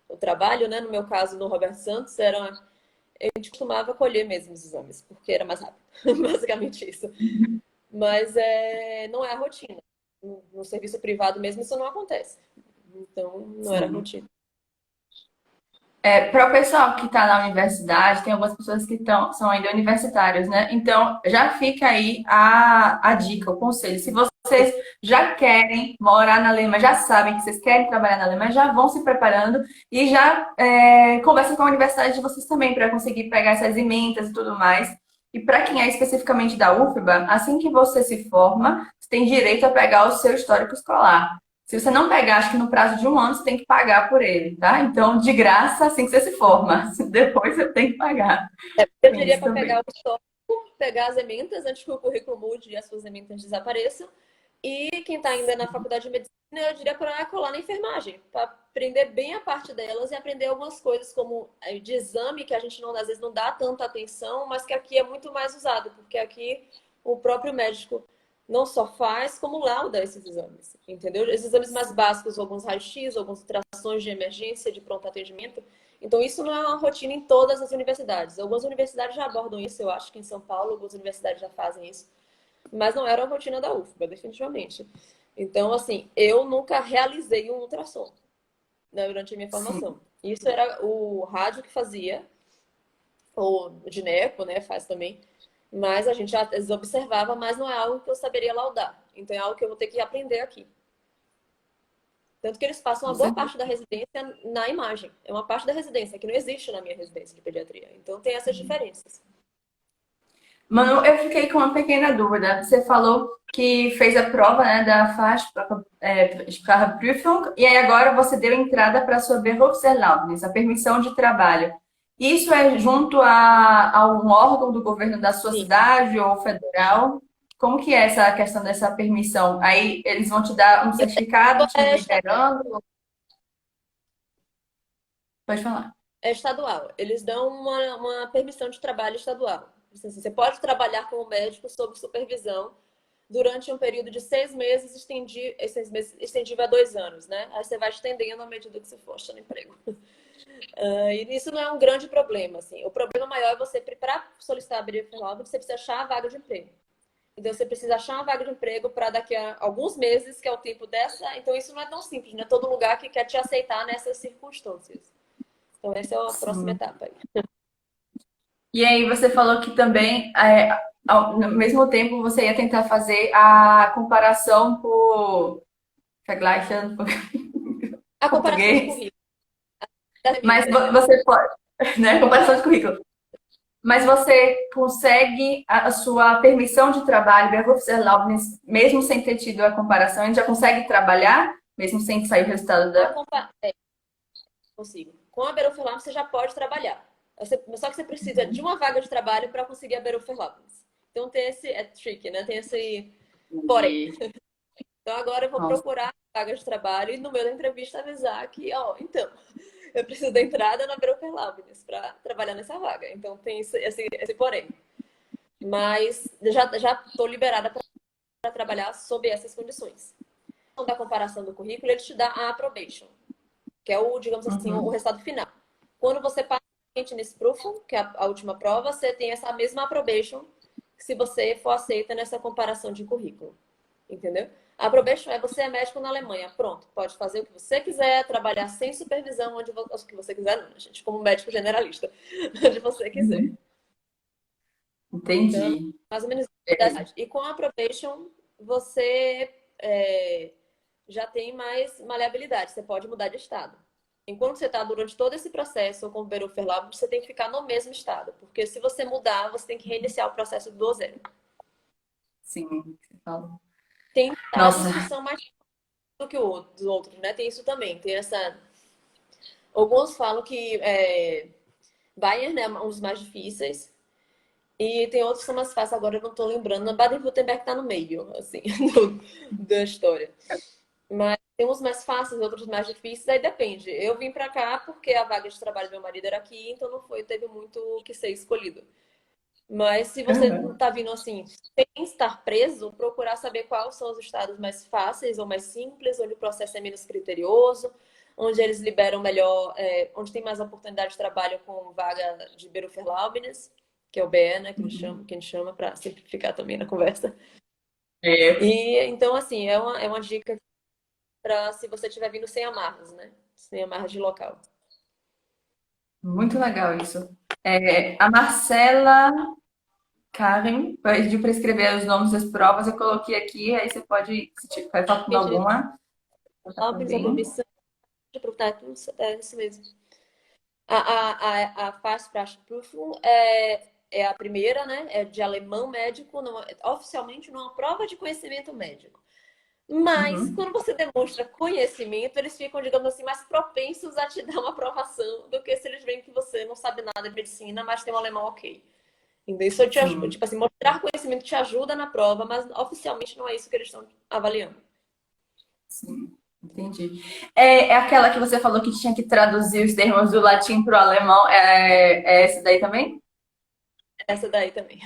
o trabalho, né? No meu caso, no Roberto Santos, a gente costumava colher mesmo os exames, porque era mais rápido, basicamente isso. Mas não é a rotina. No serviço privado mesmo isso não acontece. Então, não era a Sim. rotina. Para o pessoal que está na universidade, tem algumas pessoas que são ainda universitários, né? Então, já fica aí a dica, o conselho. Se vocês já querem morar na Alemanha, já sabem que vocês querem trabalhar na Alemanha, já vão se preparando e já conversem com a universidade de vocês também para conseguir pegar essas emendas e tudo mais. E para quem é especificamente da UFBA, assim que você se forma, você tem direito a pegar o seu histórico escolar. Se você não pegar, acho que no prazo de um ano, você tem que pagar por ele, tá? Então, de graça, assim que você se forma. Depois você tem que pagar. Eu Tem diria isso para também. pegar o histórico, pegar as ementas antes que o currículo mude e as suas ementas desapareçam. E quem está ainda na faculdade de medicina, eu diria para colar na enfermagem, para aprender bem a parte delas e aprender algumas coisas como de exame, que a gente não, às vezes não dá tanta atenção, mas que aqui é muito mais usado, porque aqui o próprio médico não só faz, como lauda esses exames, entendeu? Esses exames mais básicos, alguns raios-x, algumas ultrassons de emergência, de pronto atendimento. Então, isso não é uma rotina em todas as universidades. Algumas universidades já abordam isso, eu acho que em São Paulo, algumas universidades já fazem isso. Mas não era a rotina da UFBA, definitivamente. Então, assim, eu nunca realizei um ultrassom, né, durante a minha Sim. formação. Isso era o rádio que fazia, ou o gineco, né, faz também. Mas a gente já observava, mas não é algo que eu saberia laudar. Então é algo que eu vou ter que aprender aqui. Tanto que eles passam Com uma boa certeza. parte da residência na imagem. É uma parte da residência que não existe na minha residência de pediatria. Então tem essas diferenças. Manu, eu fiquei com uma pequena dúvida. Você falou que fez a prova, né, da Sprachprüfung, e aí agora você deu entrada para a sua Berufserlaubnis, a permissão de trabalho. Isso é junto a um órgão do governo da sua Sim. cidade ou federal? Como que é essa questão dessa permissão? Aí eles vão te dar um certificado te É, liberando? Pode falar. é estadual. Eles dão uma permissão de trabalho estadual. Assim, você pode trabalhar como médico sob supervisão durante um período de 6 meses, estendível a 2 anos, né? Aí você vai estendendo à medida que você for achando emprego. E isso não é um grande problema, assim. O problema maior é você, para solicitar a Berufsverbot, você precisa achar a vaga de emprego. Então, você precisa achar uma vaga de emprego para daqui a alguns meses, que é o tempo dessa. Então, isso não é tão simples, não é todo lugar que quer te aceitar nessas circunstâncias. Então, essa é a próxima Sim. etapa. E aí você falou que também, no mesmo tempo, você ia tentar fazer a comparação por Vergleichen por A comparação de português, currículo. mas Né? você pode, né? Comparação de currículo. Mas você consegue a sua permissão de trabalho, Berufserlaubnis, mesmo sem ter tido a comparação, a gente já consegue trabalhar, mesmo sem sair o resultado A da. compa... é, consigo. Com a Berufsverbot, você já pode trabalhar. Só que você precisa de uma vaga de trabalho para conseguir a Berufsverbot. Então, tem esse... É tricky, né? Tem esse... Porém. Entendi. Então, agora eu vou Nossa. procurar vagas de trabalho e no meio da entrevista avisar que, ó, então, eu preciso da entrada na Broker Labs para trabalhar nessa vaga. Então tem esse porém. Mas já estou liberada para trabalhar sob essas condições. Então, da comparação do currículo, ele te dá a approbation, que é o, digamos assim, o Uhum. resultado final. Quando você passa nesse proof, que é a última prova, você tem essa mesma approbation se você for aceita nessa comparação de currículo. Entendeu? A probation é você é médico na Alemanha. Pronto, pode fazer o que você quiser, trabalhar sem supervisão, onde o que você quiser, não, gente, como médico generalista, onde você quiser. Uhum. Então, Entendi. mais ou menos essa idade. E com a probation, você já tem mais maleabilidade, você pode mudar de estado. Enquanto você está durante todo esse processo com o Berufsverbot, você tem que ficar no mesmo estado, porque se você mudar, você tem que reiniciar o processo do zero. Sim, você falou. Tem Nossa, estados que são mais do que os outros, né? Tem isso também, tem essa. Alguns falam que Bayern né, é um dos mais difíceis. E tem outros que são mais fáceis, agora eu não tô lembrando. Baden-Württemberg tá no meio, assim, da história. Mas tem uns mais fáceis, outros mais difíceis, aí depende. Eu vim pra cá porque a vaga de trabalho do meu marido era aqui, então não teve muito o que ser escolhido. Mas se você uhum. tá vindo assim, sem estar preso, procurar saber quais são os estados mais fáceis ou mais simples, onde o processo é menos criterioso, onde eles liberam melhor, onde tem mais oportunidade de trabalho com vaga de Berufsverbot, que é o BE, né, que a gente chama para simplificar também na conversa. É, E então, assim, é uma dica para se você estiver vindo sem amarras, né? Sem amarras de local. muito legal isso. A Marcela Karen pediu para escrever os nomes das provas, eu coloquei aqui, aí você pode, se tiver faltando Gente, alguma, botar Alpes, a também. permissão de proprietário, é isso mesmo. A Fachsprachenprüfung é a primeira, né? É de alemão médico, oficialmente numa prova de conhecimento médico. Mas Uhum. quando você demonstra conhecimento, eles ficam, digamos assim, mais propensos a te dar uma aprovação do que se eles veem que você não sabe nada de medicina, mas tem um alemão ok. Então, isso te ajuda, Sim, tipo assim, mostrar conhecimento te ajuda na prova, mas oficialmente não é isso que eles estão avaliando. sim, entendi. É aquela que você falou que tinha que traduzir os termos do latim para o alemão, é essa daí também? Essa daí também.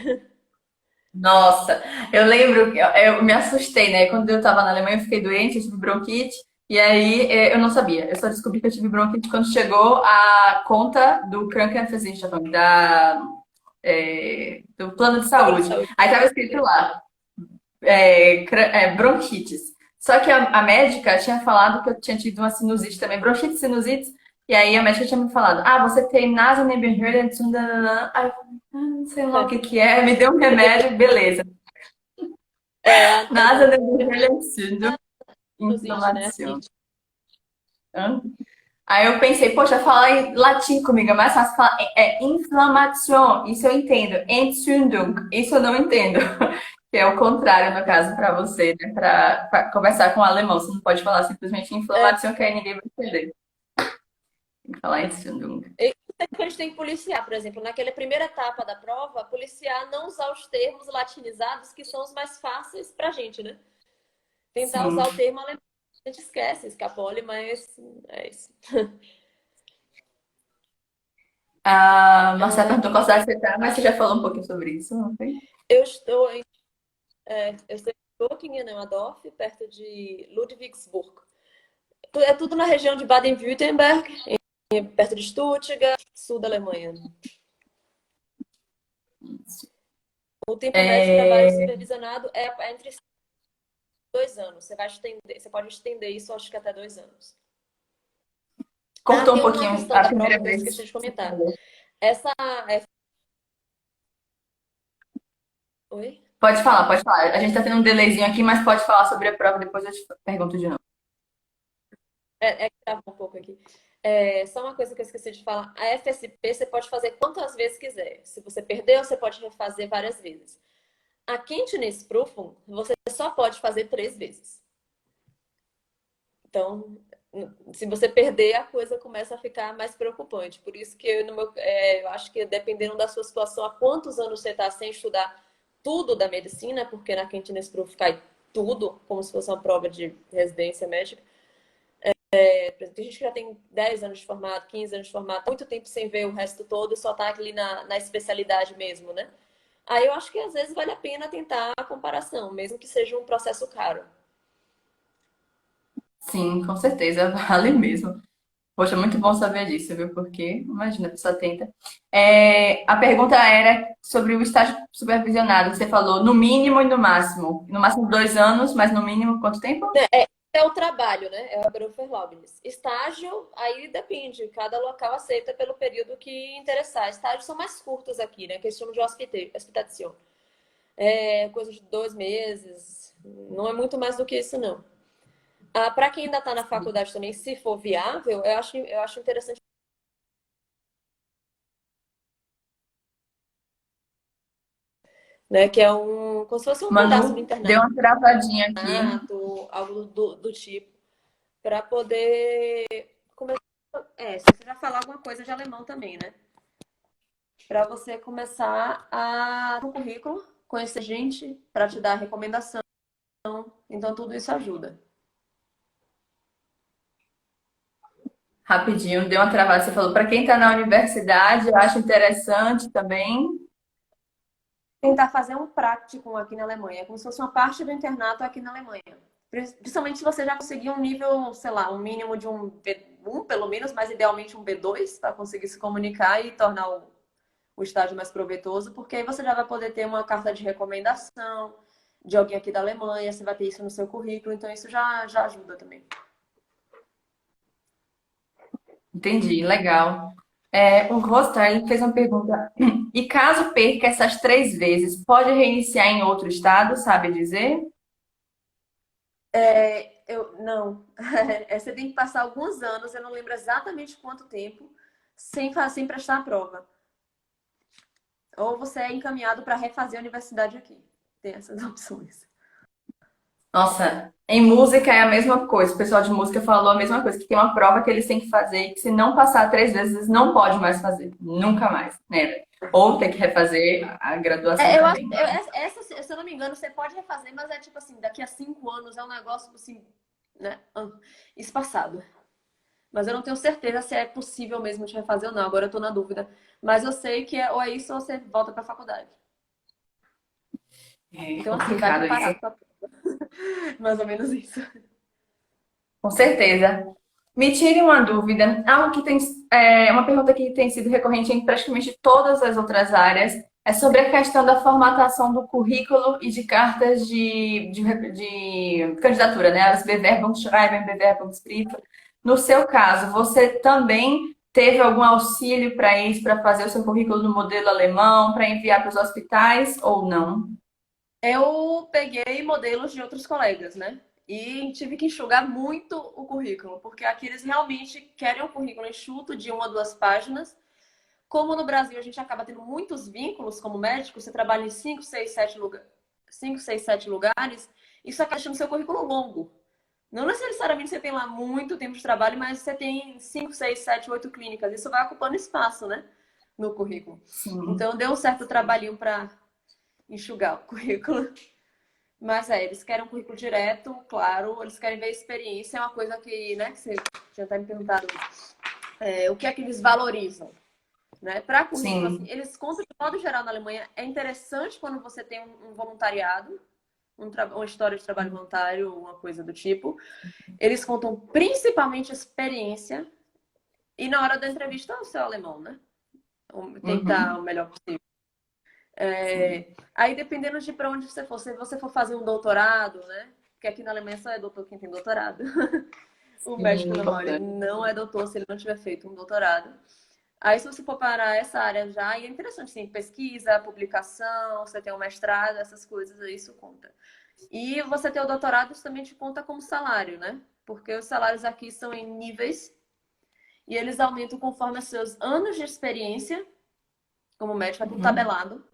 Nossa, eu lembro, eu me assustei, né? Quando eu estava na Alemanha, eu fiquei doente, eu tive bronquite, e aí eu não sabia. Eu só descobri que eu tive bronquite quando chegou a conta do Krankenversicherung, do plano de Seguro de saúde. saúde. Aí tava escrito lá, bronquites. Só que a médica tinha falado que eu tinha tido uma sinusite também, bronquite, sinusite. E aí a médica tinha me falado, você tem Nasennebenhöhlenentzündung. Aí eu falei, não sei lá o que que é, me deu um remédio, beleza. A Nasennebenhöhlenentzündung, sinusite, né? inflamação. Aí eu pensei, poxa, fala em latim comigo, é mais fácil falar inflamação, isso eu entendo. Entzündung, isso eu não entendo. Que é o contrário, no caso, para você, né? Para conversar com o alemão. Você não pode falar simplesmente É, inflamação, que aí ninguém vai entender. Tem que falar Entzündung. a gente tem que policiar, por exemplo, naquela primeira etapa da prova, policiar não usar os termos latinizados que são os mais fáceis pra gente, né? Tentar Sim. usar o termo alemão. A gente esquece, escapole, mas é isso. A Marcela Ah, perguntou qual cidade você tá, mas você já falou um pouquinho sobre isso, não foi? eu estou eu estou em Göttingen, Neuendorf, perto de Ludwigsburg. É tudo na região de Baden-Württemberg, perto de Stuttgart, sul da Alemanha. O tempo médio de trabalho É, supervisionado é entre 2 anos. Você pode estender isso, acho que até 2 anos. Ah, cortou um tem uma pouquinho questão a da prova primeira que eu vez. esqueci de comentar. Essa. Oi? Pode falar, pode falar. A gente tá tendo um delayzinho aqui, mas pode falar sobre a prova, depois eu te pergunto de novo. É que trava um pouco aqui. Só uma coisa que eu esqueci de falar. A FSP você pode fazer quantas vezes quiser. Se você perdeu, você pode refazer várias vezes. A Kenntnisprüfung, você só pode fazer 3 vezes. Então, se você perder, a coisa começa a ficar mais preocupante. Por isso que eu acho que dependendo da sua situação, há quantos anos você está sem estudar tudo da medicina, porque na Kenntnisprüfung cai tudo, como se fosse uma prova de residência médica. Por exemplo, tem gente que já tem 10 anos de formado, 15 anos de formado, muito tempo sem ver o resto todo e só tá ali na especialidade mesmo, né? Aí eu acho que às vezes vale a pena tentar a comparação, mesmo que seja um processo caro. Sim, com certeza, vale mesmo. Poxa, muito bom saber disso, viu? Porque, imagina, a pessoa tenta. A pergunta era sobre o estágio supervisionado, que você falou no mínimo e no máximo. No máximo 2 anos, mas no mínimo quanto tempo? É o trabalho, né? É o Berufserlaubnis. Estágio, aí depende, cada local aceita pelo período que interessar. Estágios são mais curtos aqui, né? Que eles chamam de hospitação. É coisa de 2 meses, não é muito mais do que isso, não. Para quem ainda está na faculdade também, se for viável, eu acho interessante, né? Que é como se fosse um cadastro no Manu, deu internato, uma travadinha aqui. algo do tipo, para poder começar. Se você já falar alguma coisa de alemão também, né? Para você começar no currículo, conhecer gente, para te dar recomendação. Então, tudo isso ajuda. Rapidinho, deu uma travada. Você falou, para quem está na universidade, eu acho interessante também. Tentar fazer um prático aqui na Alemanha, como se fosse uma parte do internato aqui na Alemanha. Principalmente se você já conseguir um nível, sei lá, um mínimo de um B1, pelo menos, mas idealmente um B2, para conseguir se comunicar e tornar o estágio mais proveitoso, porque aí você já vai poder ter uma carta de recomendação de alguém aqui da Alemanha, você vai ter isso no seu currículo, então isso já ajuda também. Entendi, legal. O Rostar, ele fez uma pergunta. E caso perca essas 3 vezes, pode reiniciar em outro estado, sabe dizer? Não. Você tem que passar alguns anos, eu não lembro exatamente quanto tempo, sem prestar a prova. Ou você é encaminhado para refazer a universidade aqui. Tem essas opções. Nossa, em música é a mesma coisa. O pessoal de música falou a mesma coisa, que tem uma prova que eles têm que fazer, e que se não passar 3 vezes, não pode mais fazer. Nunca mais, né? Ou tem que refazer a graduação Eu acho, também. essa, se eu não me engano, você pode refazer, mas é tipo assim, daqui a 5 anos é um negócio assim, né? Espaçado. Mas eu não tenho certeza se é possível mesmo de refazer ou não. Agora eu tô na dúvida. Mas eu sei que ou é isso ou você volta pra faculdade. É Então, assim, vai complicado isso. preparado pra mais ou menos isso. Com certeza. Me tire uma dúvida. Algo que tem, uma pergunta que tem sido recorrente em praticamente todas as outras áreas é sobre a questão da formatação do currículo e de cartas de candidatura, né? As Bewerbungsschreiben, Bewerbungsbriefe. No seu caso, você também teve algum auxílio para isso, para fazer o seu currículo no modelo alemão, para enviar para os hospitais ou não? Eu peguei modelos de outros colegas, né? E tive que enxugar muito o currículo, porque aqui eles realmente querem um currículo enxuto de 1 a 2 páginas. Como no Brasil a gente acaba tendo muitos vínculos como médico, você trabalha em 5, 6, 7 lugares, isso acaba deixando seu currículo longo. Não necessariamente você tem lá muito tempo de trabalho, mas você tem 5, 6, 7, 8 clínicas. Isso vai ocupando espaço, né? No currículo. Sim. Então, deu um certo trabalhinho para enxugar o currículo. Mas eles querem um currículo direto, claro, eles querem ver experiência, é uma coisa que, né, que você já está me perguntando, o que é que eles valorizam, né? Para currículo, assim, Sim. eles contam de modo geral na Alemanha, é interessante quando você tem um voluntariado, uma história de trabalho voluntário, uma coisa do tipo. Eles contam principalmente experiência e na hora da entrevista o seu alemão, né? Tentar o Uhum. melhor possível. Sim. Aí, dependendo de para onde você for, se você for fazer um doutorado, né? Porque aqui na Alemanha só é doutor quem tem doutorado. O médico Sim, normal, ele importante. não é doutor se ele não tiver feito um doutorado. Aí, se você for para essa área já, e é interessante, sim, pesquisa, publicação, você tem um mestrado, essas coisas, isso conta. E você ter o doutorado, isso também te conta como salário, né? Porque os salários aqui são em níveis e eles aumentam conforme os seus anos de experiência como médico, é tudo Uhum. tabelado.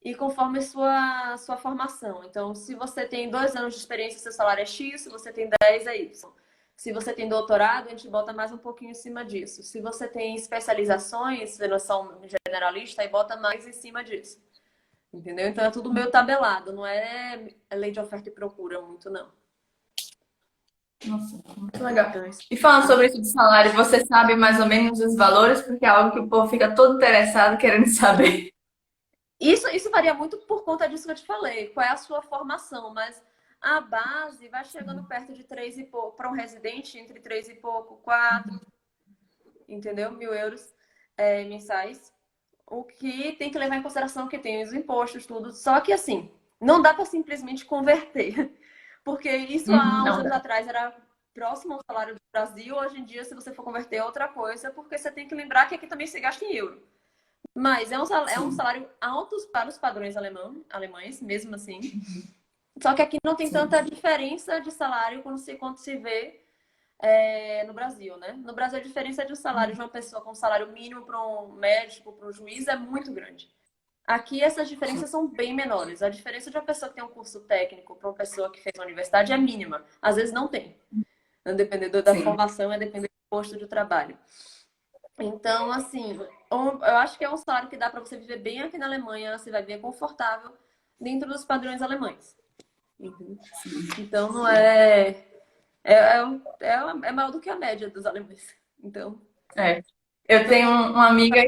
E conforme sua formação. Então, se você tem 2 anos de experiência, seu salário é X, se você tem 10, é Y. Se você tem doutorado, a gente bota mais um pouquinho em cima disso. Se você tem especializações, se não são generalista, aí bota mais em cima disso. Entendeu? Então é tudo meio tabelado, não é lei de oferta e procura muito, não. Nossa, muito legal. Então, isso. E falando sobre isso de salário, você sabe mais ou menos os valores, porque é algo que o povo fica todo interessado querendo saber. Isso varia muito por conta disso que eu te falei. Qual é a sua formação? Mas a base vai chegando perto de 3 e pouco. Para um residente, entre 3 e pouco, 4, entendeu? 1.000 euros mensais. O que tem que levar em consideração que tem os impostos, tudo. Só que assim, não dá para simplesmente converter. Porque isso Uhum, há uns não anos dá. atrás era próximo ao salário do Brasil. Hoje em dia, se você for converter, é outra coisa. Porque você tem que lembrar que aqui também se gasta em euro. Mas é um Sim, salário alto para os padrões alemães, mesmo assim. Só que aqui não tem sim. tanta diferença de salário quando se vê no Brasil, né? No Brasil, a diferença de um salário de uma pessoa com um salário mínimo para um médico, para um juiz, é muito grande. Aqui, essas diferenças são bem menores. A diferença de uma pessoa que tem um curso técnico para uma pessoa que fez uma universidade é mínima. Às vezes não tem. Dependendo da Sim. formação, é dependendo do posto de trabalho. Então, assim, eu acho que é um salário que dá para você viver bem aqui na Alemanha, você vai viver confortável dentro dos padrões alemães. Uhum. Então, não é. É maior do que a média dos alemães. Então, É. Eu tenho tudo uma amiga.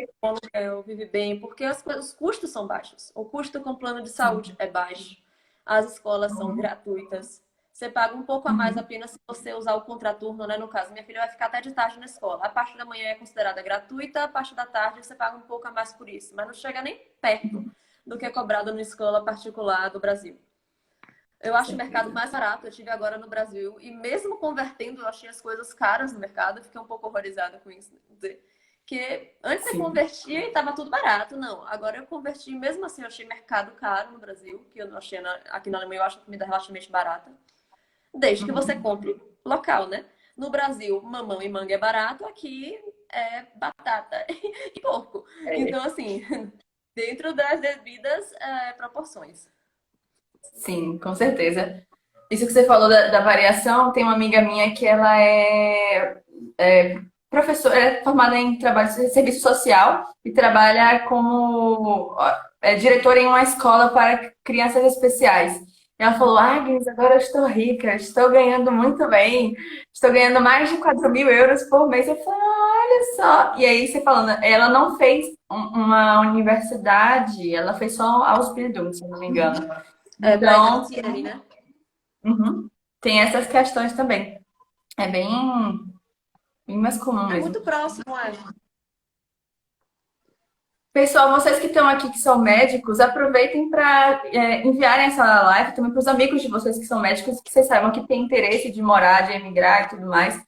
eu vive bem, porque os custos são baixos. O custo com plano de saúde Sim. é baixo. As escolas são Uhum, gratuitas. Você paga um pouco a mais uhum, apenas se você usar o contraturno, né? No caso, minha filha vai ficar até de tarde na escola. A parte da manhã é considerada gratuita, a parte da tarde você paga um pouco a mais por isso. Mas não chega nem perto do que é cobrado na escola particular do Brasil. Eu com acho o mercado certeza. mais barato. Eu tive agora no Brasil e mesmo convertendo, eu achei as coisas caras no mercado. Fiquei um pouco horrorizada com isso. Que antes eu Sim. convertia e estava tudo barato. Não, agora eu converti, mesmo assim, eu achei mercado caro no Brasil, que eu não achei aqui na Alemanha, eu acho a comida relativamente barata. Desde que você Uhum. compre local, né? No Brasil, mamão e manga é barato, aqui é batata e porco. É. Então, assim, dentro das devidas proporções. Sim, com certeza. Isso que você falou da variação, tem uma amiga minha que ela é professora, é formada em trabalho de serviço social e trabalha como diretora em uma escola para crianças especiais. Ela falou, Agnes, agora eu estou rica, estou ganhando muito bem, estou ganhando mais de 4.000 euros por mês. Eu falei, olha só. E aí você falando, ela não fez uma universidade, ela fez só a Ausbildung, se eu não me engano. Para Então, Egraziani, né? uhum, tem essas questões também. É bem mais comum É mesmo. muito próximo, é. Pessoal, vocês que estão aqui que são médicos, aproveitem para enviarem essa live também para os amigos de vocês que são médicos, que vocês saibam que tem interesse de morar, de emigrar e tudo mais.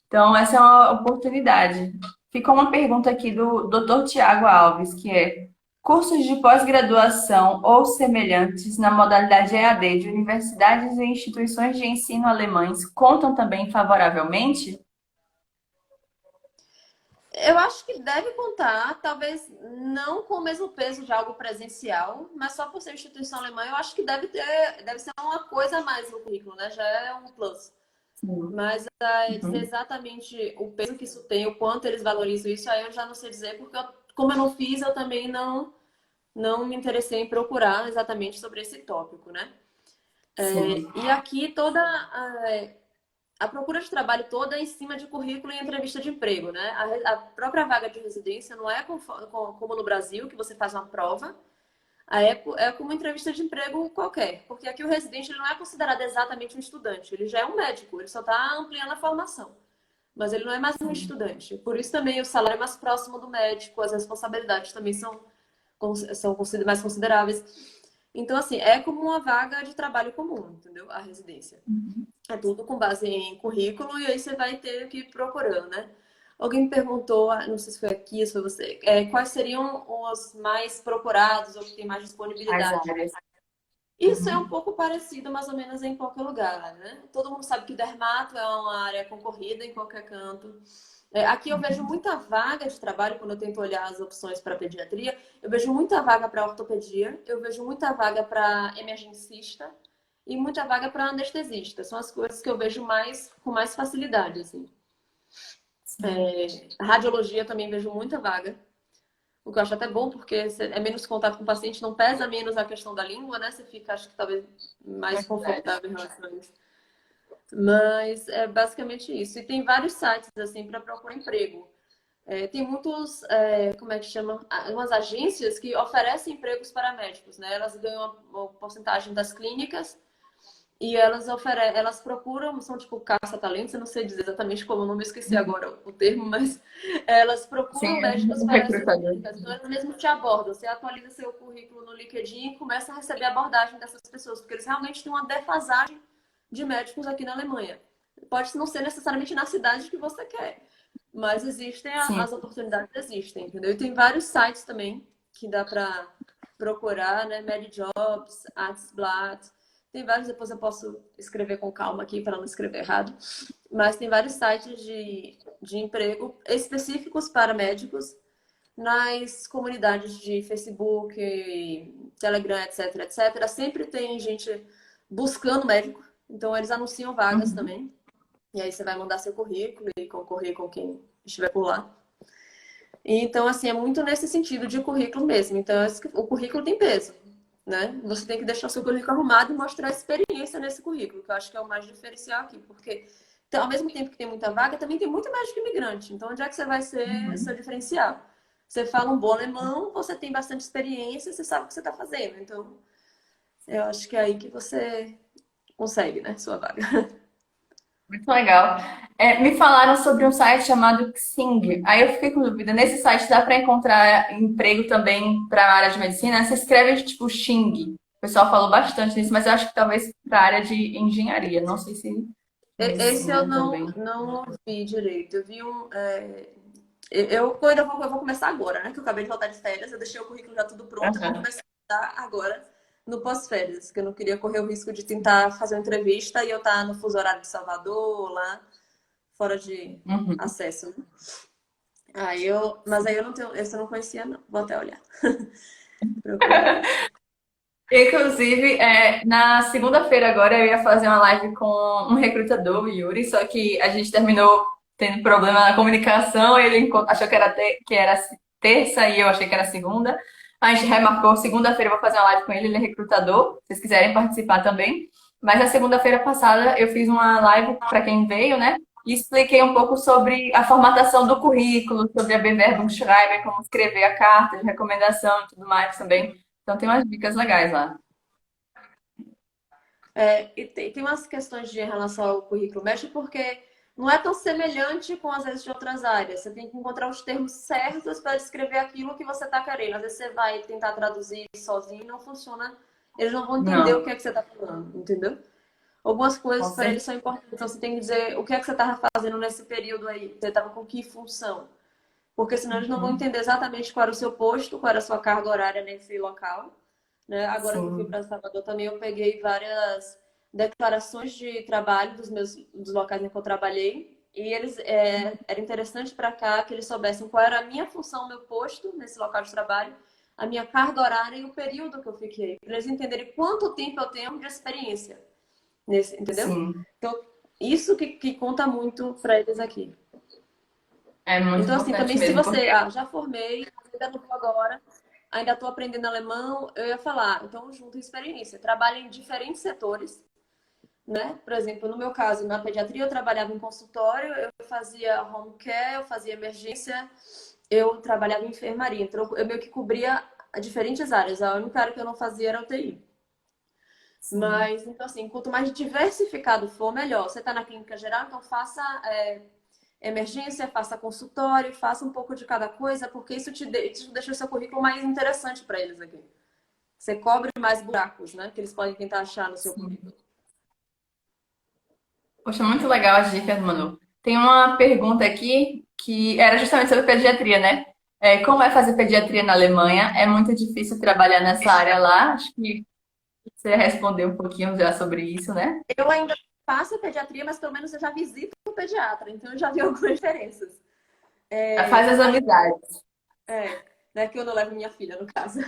Então, essa é uma oportunidade. Ficou uma pergunta aqui do Dr. Tiago Alves, que é: cursos de pós-graduação ou semelhantes na modalidade EAD de universidades e instituições de ensino alemães contam também favoravelmente? Eu acho que deve contar, talvez não com o mesmo peso de algo presencial, mas só por ser instituição alemã, eu acho que deve ser uma coisa a mais no currículo, né? Já é um plus. Sim. Mas dizer Uhum. exatamente o peso que isso tem, o quanto eles valorizam isso, aí eu já não sei dizer, porque como eu não fiz, eu também não me interessei em procurar exatamente sobre esse tópico, né? Sim. E aqui toda a procura de trabalho toda é em cima de currículo e entrevista de emprego, né? A própria vaga de residência não é como no Brasil, que você faz uma prova, é como uma entrevista de emprego qualquer, porque aqui o residente ele não é considerado exatamente um estudante, ele já é um médico, ele só está ampliando a formação, mas ele não é mais um Sim. estudante. Por isso também o salário é mais próximo do médico, as responsabilidades também são mais consideráveis. Então, assim, é como uma vaga de trabalho comum, entendeu? A residência. Uhum. É tudo com base em currículo e aí você vai ter que ir procurando, né? Alguém me perguntou, não sei se foi aqui, se foi você, quais seriam os mais procurados ou que tem mais As disponibilidade. áreas. Isso é um Uhum. pouco parecido, mais ou menos, em qualquer lugar, né? Todo mundo sabe que dermato é uma área concorrida em qualquer canto. Aqui eu vejo muita vaga de trabalho, quando eu tento olhar as opções para pediatria, eu vejo muita vaga para ortopedia, eu vejo muita vaga para emergencista e muita vaga para anestesista. São as coisas que eu vejo com mais facilidade, assim. Sim. Radiologia também vejo muita vaga. O que eu acho até bom, porque é menos contato com o paciente, não pesa menos a questão da língua, né? Você fica, acho que talvez, mais Verdade. confortável em relação a isso. Mas é basicamente isso. E tem vários sites, assim, para procurar emprego. Tem muitos, como é que chama? Umas agências que oferecem empregos para médicos, né? Elas ganham uma porcentagem das clínicas e elas procuram, são tipo caça-talentos, eu não sei dizer exatamente como, eu não me esqueci Uhum. agora o termo, mas elas Sim, procuram é médicos um para essas recrutador. clínicas. Então, elas mesmo te abordam. Você atualiza seu currículo no LinkedIn e começa a receber abordagem dessas pessoas, porque eles realmente têm uma defasagem de médicos aqui na Alemanha. Pode não ser necessariamente na cidade que você quer, mas existem, Sim. as oportunidades existem, entendeu? E tem vários sites também que dá para procurar, né? MediJobs, Artsblatt, tem vários, depois eu posso escrever com calma aqui para não escrever errado. Mas tem vários sites de emprego específicos para médicos nas comunidades de Facebook, Telegram, etc, etc. Sempre tem gente buscando médico, então eles anunciam vagas Uhum. também. E aí você vai mandar seu currículo e concorrer com quem estiver por lá. Então, assim, é muito nesse sentido de currículo mesmo. Então, o currículo tem peso, né? Você tem que deixar o seu currículo arrumado e mostrar experiência nesse currículo, que eu acho que é o mais diferencial aqui, porque então, ao mesmo tempo que tem muita vaga, também tem muito médico imigrante. Então, onde é que você vai ser Uhum. seu diferencial? Você fala um bom alemão, você tem bastante experiência, você sabe o que você está fazendo. Então, eu acho que é aí que você consegue, né, sua vaga. Muito legal. Me falaram sobre um site chamado Xing. Aí eu fiquei com dúvida. Nesse site dá para encontrar emprego também para a área de medicina? Se escreve tipo Xing. O pessoal falou bastante nisso, mas eu acho que talvez para a área de engenharia. Não sei se Esse eu medicina também. não ouvi direito. Eu vi um. Eu vou começar agora, né? Que eu acabei de voltar de férias, eu deixei o currículo já tudo pronto, eu vou Aham. começar agora no pós-férias, que eu não queria correr o risco de tentar fazer uma entrevista e eu estar no fuso horário de Salvador, lá, fora de Uhum. acesso, né? Mas aí eu não tenho, esse eu não conhecia, não. Vou até olhar. Procurar. Inclusive, na segunda-feira agora eu ia fazer uma live com um recrutador, o Yuri, só que a gente terminou tendo problema na comunicação, ele achou que que era terça e eu achei que era segunda. A gente remarcou, segunda-feira eu vou fazer uma live com ele, ele é recrutador, se vocês quiserem participar também. Mas na segunda-feira passada eu fiz uma live para quem veio, né? E expliquei um pouco sobre a formatação do currículo, sobre a Bewerbungsschreiber, como escrever a carta de recomendação e tudo mais também. Então tem umas dicas legais lá. E tem umas questões de em relação ao currículo médico, porque não é tão semelhante com as vezes de outras áreas. Você tem que encontrar os termos certos para descrever aquilo que você está querendo. Às vezes você vai tentar traduzir sozinho e não funciona. Eles não vão entender o Não, que é que você está falando, entendeu? Algumas com coisas para eles certeza. são importantes. Então você tem que dizer o que é que você estava fazendo nesse período aí. Você estava com que função? Porque senão eles não vão Uhum. entender exatamente qual era o seu posto, qual era a sua carga horária nesse local, né? Agora que eu fui Sim. para Salvador também eu peguei várias declarações de trabalho dos locais em que eu trabalhei e eles era interessante para cá que eles soubessem qual era a minha função, meu posto nesse local de trabalho, a minha carga horária e o período que eu fiquei, para eles entenderem quanto tempo eu tenho de experiência nesse, entendeu? Sim. Então Isso que conta muito para eles aqui. É muito Então, assim, importante também se mesmo, você, porque já formei, ainda não vou agora, ainda estou aprendendo alemão, eu ia falar, então, junto experiência. Trabalho em diferentes setores, né? Por exemplo, no meu caso, na pediatria, eu trabalhava em consultório, eu fazia home care, eu fazia emergência, eu trabalhava em enfermaria. Então, eu meio que cobria diferentes áreas. A única área que eu não fazia era UTI. sim, Mas, então, assim, quanto mais diversificado for, melhor. Você está na clínica geral, então faça emergência, faça consultório, faça um pouco de cada coisa, porque isso deixa o seu currículo mais interessante para eles aqui. Você cobre mais buracos, né? Que eles podem tentar achar no seu sim. currículo. Poxa, muito legal as dicas, Manu. Tem uma pergunta aqui que era justamente sobre pediatria, né? Como é fazer pediatria na Alemanha? É muito difícil trabalhar nessa área lá. Acho que você respondeu um pouquinho já sobre isso, né? Eu ainda faço pediatria, mas pelo menos eu já visito o pediatra, então eu já vi algumas diferenças. Já faz as amizades. Né, que eu não levo minha filha, no caso.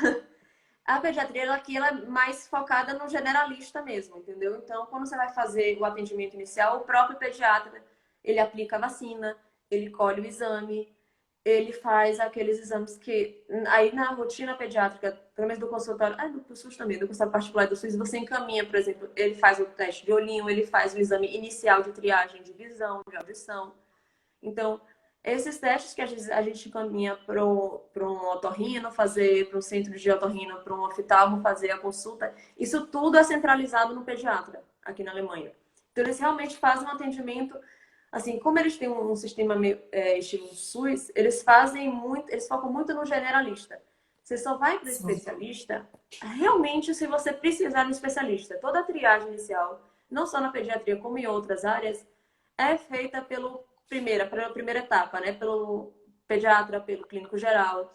A pediatria ela aqui ela é mais focada no generalista mesmo, entendeu? Então, quando você vai fazer o atendimento inicial, o próprio pediatra, ele aplica a vacina, ele colhe o exame, ele faz aqueles exames que aí na rotina pediátrica, pelo menos do consultório, do SUS também, do consultório particular do SUS, você encaminha, por exemplo, ele faz o teste de olhinho, ele faz o exame inicial de triagem de visão, de audição. Então, esses testes que a gente caminha para um otorrino fazer, para um centro de otorrino, para um oftalmo fazer a consulta, isso tudo é centralizado no pediatra, aqui na Alemanha. Então, eles realmente fazem um atendimento, assim, como eles têm um sistema meio, estilo SUS, eles fazem muito, eles focam muito no generalista. Você só vai para o Sim. especialista realmente se você precisar de um especialista. Toda a triagem inicial, não só na pediatria como em outras áreas, é feita pela primeira etapa, né? Pelo pediatra, pelo clínico geral.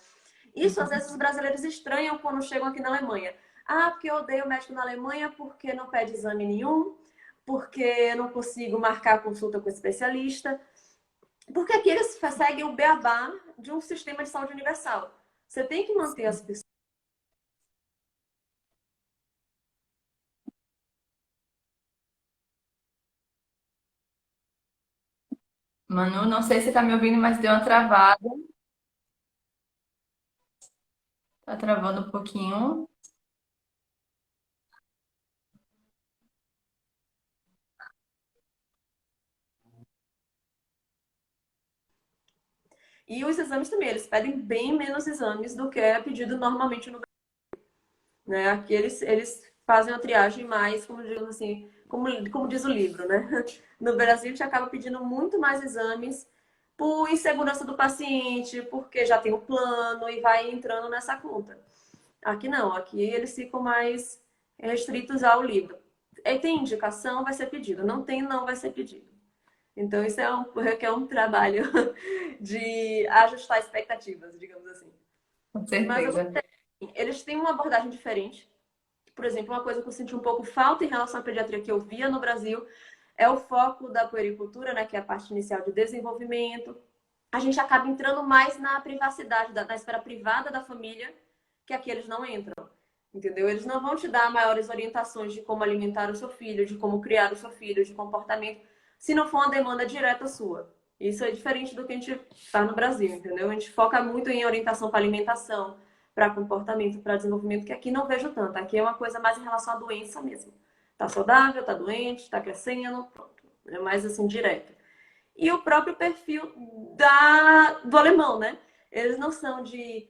Isso, às vezes, os brasileiros estranham quando chegam aqui na Alemanha. Ah, porque eu odeio médico na Alemanha porque não pede exame nenhum, porque eu não consigo marcar consulta com especialista. Porque aqui eles seguem o beabá de um sistema de saúde universal. Você tem que manter as pessoas. Manu, não sei se tá me ouvindo, mas deu uma travada. Tá travando um pouquinho. E os exames também, eles pedem bem menos exames do que é pedido normalmente no né? Aqui eles fazem uma triagem mais, como digamos assim, como diz o livro, né? No Brasil, a gente acaba pedindo muito mais exames por insegurança do paciente, porque já tem o plano e vai entrando nessa conta. Aqui não, aqui eles ficam mais restritos ao livro. Tem indicação, vai ser pedido. Não tem, não vai ser pedido. Então, isso requer um trabalho de ajustar expectativas, digamos assim. Com Mas eu certeza. gostei. Eles têm uma abordagem diferente. Por exemplo, uma coisa que eu senti um pouco falta em relação à pediatria que eu via no Brasil é o foco da puericultura, né, que é a parte inicial de desenvolvimento. A gente acaba entrando mais na privacidade, na esfera privada da família, que aqui eles não entram. Entendeu? Eles não vão te dar maiores orientações de como alimentar o seu filho, de como criar o seu filho, de comportamento, se não for uma demanda direta sua. Isso é diferente do que a gente faz no Brasil, entendeu? A gente foca muito em orientação para alimentação, para comportamento, para desenvolvimento, que aqui não vejo tanto. Aqui é uma coisa mais em relação à doença mesmo. Tá saudável, tá doente, tá crescendo, pronto. É mais assim, direto. E o próprio perfil do alemão, né? Eles não são de,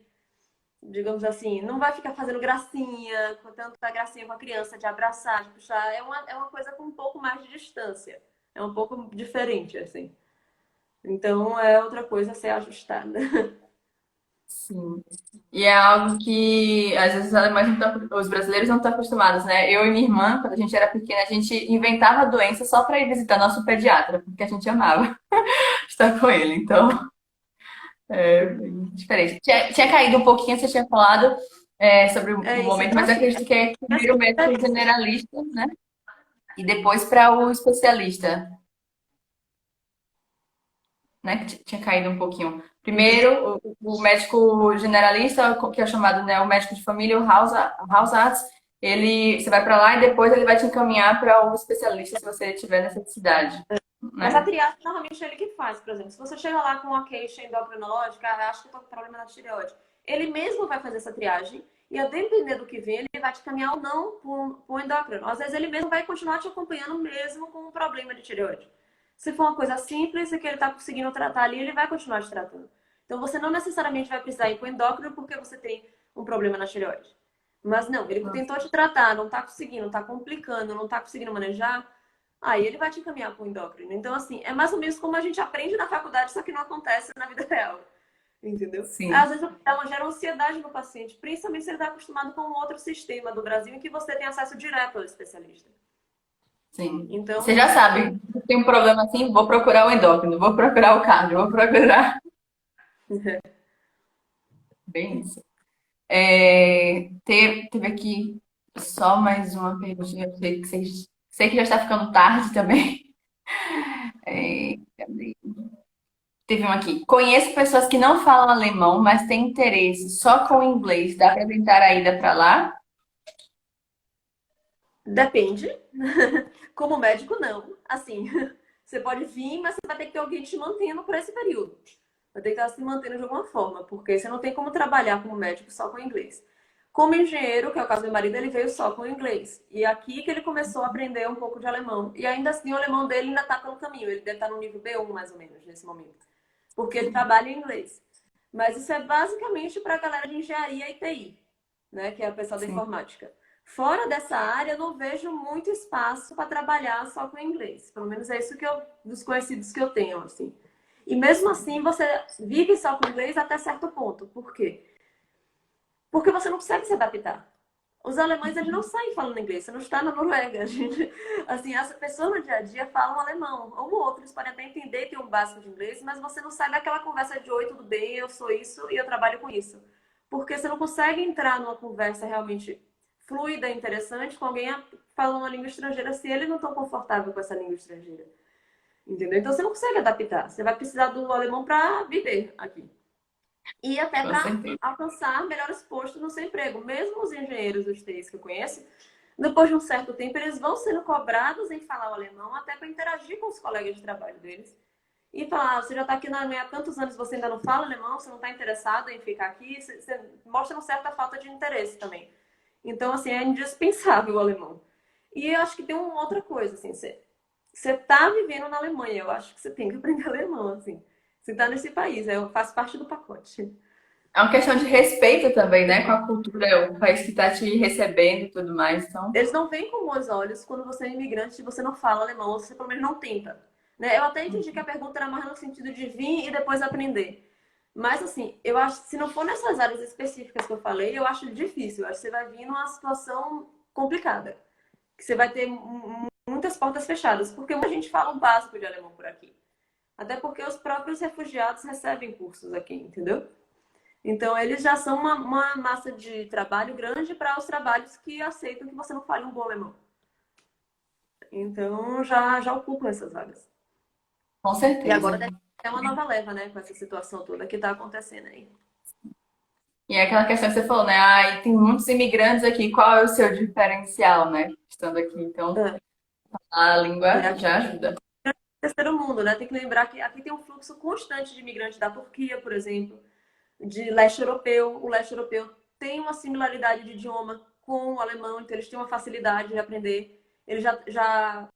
digamos assim, não vai ficar fazendo gracinha, com tanta gracinha com a criança, de abraçar, de puxar. É uma coisa com um pouco mais de distância. É um pouco diferente, assim. Então é outra coisa a ser ajustada. Sim. E é algo que às vezes os alemães não os brasileiros não estão acostumados, né? Eu e minha irmã, quando a gente era pequena, a gente inventava doença só para ir visitar nosso pediatra, porque a gente amava estar com ele. Então, é bem diferente. Tinha caído um pouquinho, você tinha falado sobre o É isso. momento, Então, mas eu assim, acredito que é primeiro o médico generalista, né? E depois para o especialista, né? Que tinha caído um pouquinho. Primeiro, o médico generalista, que é chamado, né, o médico de família, o Hausarzt, você vai para lá e depois ele vai te encaminhar para um especialista se você tiver necessidade, Mas a né? triagem normalmente é ele que faz, por exemplo. Se você chega lá com uma queixa endocrinológica, acho que eu tô com problema na tireoide. Ele mesmo vai fazer essa triagem e, a depender do que vem, ele vai te caminhar ou não para o endócrino. Às vezes ele mesmo vai continuar te acompanhando mesmo com um problema de tireoide. Se for uma coisa simples e que ele está conseguindo tratar ali, ele vai continuar te tratando. Então você não necessariamente vai precisar ir para o endócrino porque você tem um problema na tireoide. Mas não, ele tentou te tratar, não está conseguindo, está complicando, não está conseguindo manejar, aí ele vai te encaminhar para o endócrino. Então, assim, é mais ou menos como a gente aprende na faculdade, só que não acontece na vida real. Entendeu? Sim, Às vezes ela gera ansiedade no paciente, principalmente se ele está acostumado com um outro sistema do Brasil em que você tem acesso direto ao especialista. sim. Então, Você já sabe, se tem um problema assim, vou procurar o endócrino, vou procurar o cardio, vou procurar. Bem isso. Teve aqui só mais uma perguntinha, eu sei que já está ficando tarde também. Cadê? Teve um aqui. Conheço pessoas que não falam alemão, mas têm interesse só com o inglês. Dá para tentar a ida para lá? depende. Como médico, não. Assim, você pode vir, mas você vai ter que ter alguém te mantendo por esse período. Vai ter que estar se mantendo de alguma forma, porque você não tem como trabalhar como médico só com inglês. Como engenheiro, que é o caso do meu marido, ele veio só com inglês. E é aqui que ele começou a aprender um pouco de alemão. E ainda assim, o alemão dele ainda está pelo caminho. Ele deve estar no nível B1, mais ou menos, nesse momento. Porque ele trabalha em inglês. Mas isso é basicamente para a galera de engenharia e TI, né? Que é a pessoa da Sim, informática. Fora dessa área, eu não vejo muito espaço para trabalhar só com inglês. Pelo menos é isso que eu, dos conhecidos que eu tenho, assim. E mesmo assim, você vive só com inglês até certo ponto. Por quê? Porque você não consegue se adaptar. Os alemães, eles não saem falando inglês. Você não está na Noruega. Gente. Assim, as pessoas no dia a dia falam alemão. Um ou outro, eles podem até entender, tem um básico de inglês, mas você não sai daquela conversa de oi, tudo bem, eu sou isso e eu trabalho com isso. Porque você não consegue entrar numa conversa realmente fluida, interessante, com alguém falando uma língua estrangeira se eles não estão confortáveis com essa língua estrangeira. Entendeu? Então você não consegue adaptar. Você vai precisar do alemão para viver aqui e até com para certeza. alcançar melhores postos no seu emprego. Mesmo os engenheiros dos TIs que eu conheço, depois de um certo tempo, eles vão sendo cobrados em falar o alemão até para interagir com os colegas de trabalho deles. E falar, você já está aqui na Alemanha há tantos anos, você ainda não fala alemão, você não está interessado em ficar aqui, você mostra uma certa falta de interesse também. Então, assim, é indispensável o alemão. E eu acho que tem uma outra coisa, assim, você tá vivendo na Alemanha, eu acho que você tem que aprender alemão, assim. Você tá nesse país, faz parte do pacote. É uma questão de respeito também, né? Com a cultura, é o país que está te recebendo e tudo mais. Então, Eles não veem com bons olhos quando você é imigrante e você não fala alemão, ou você pelo menos não tenta. Né? Eu até entendi que a pergunta era mais no sentido de vir e depois aprender. Mas, assim, eu acho que se não for nessas áreas específicas que eu falei, eu acho difícil. Eu acho que você vai vir numa situação complicada. Que você vai ter muitas portas fechadas. Porque muita gente fala o básico de alemão por aqui. Até porque os próprios refugiados recebem cursos aqui, entendeu? Então, eles já são uma massa de trabalho grande para os trabalhos que aceitam que você não fale um bom alemão. Então, já ocupam essas vagas. com E certeza. agora deve ter uma nova leva, né? Com essa situação toda que está acontecendo aí. E é aquela questão que você falou, né? Ah, tem muitos imigrantes aqui, qual é o seu diferencial, né? Estando aqui. Então, a É, língua aqui já ajuda. é o terceiro mundo, né? Tem que lembrar que aqui tem um fluxo constante de imigrantes da Turquia, por exemplo, de leste europeu. O leste europeu tem uma similaridade de idioma com o alemão, então eles têm uma facilidade de aprender. Eles já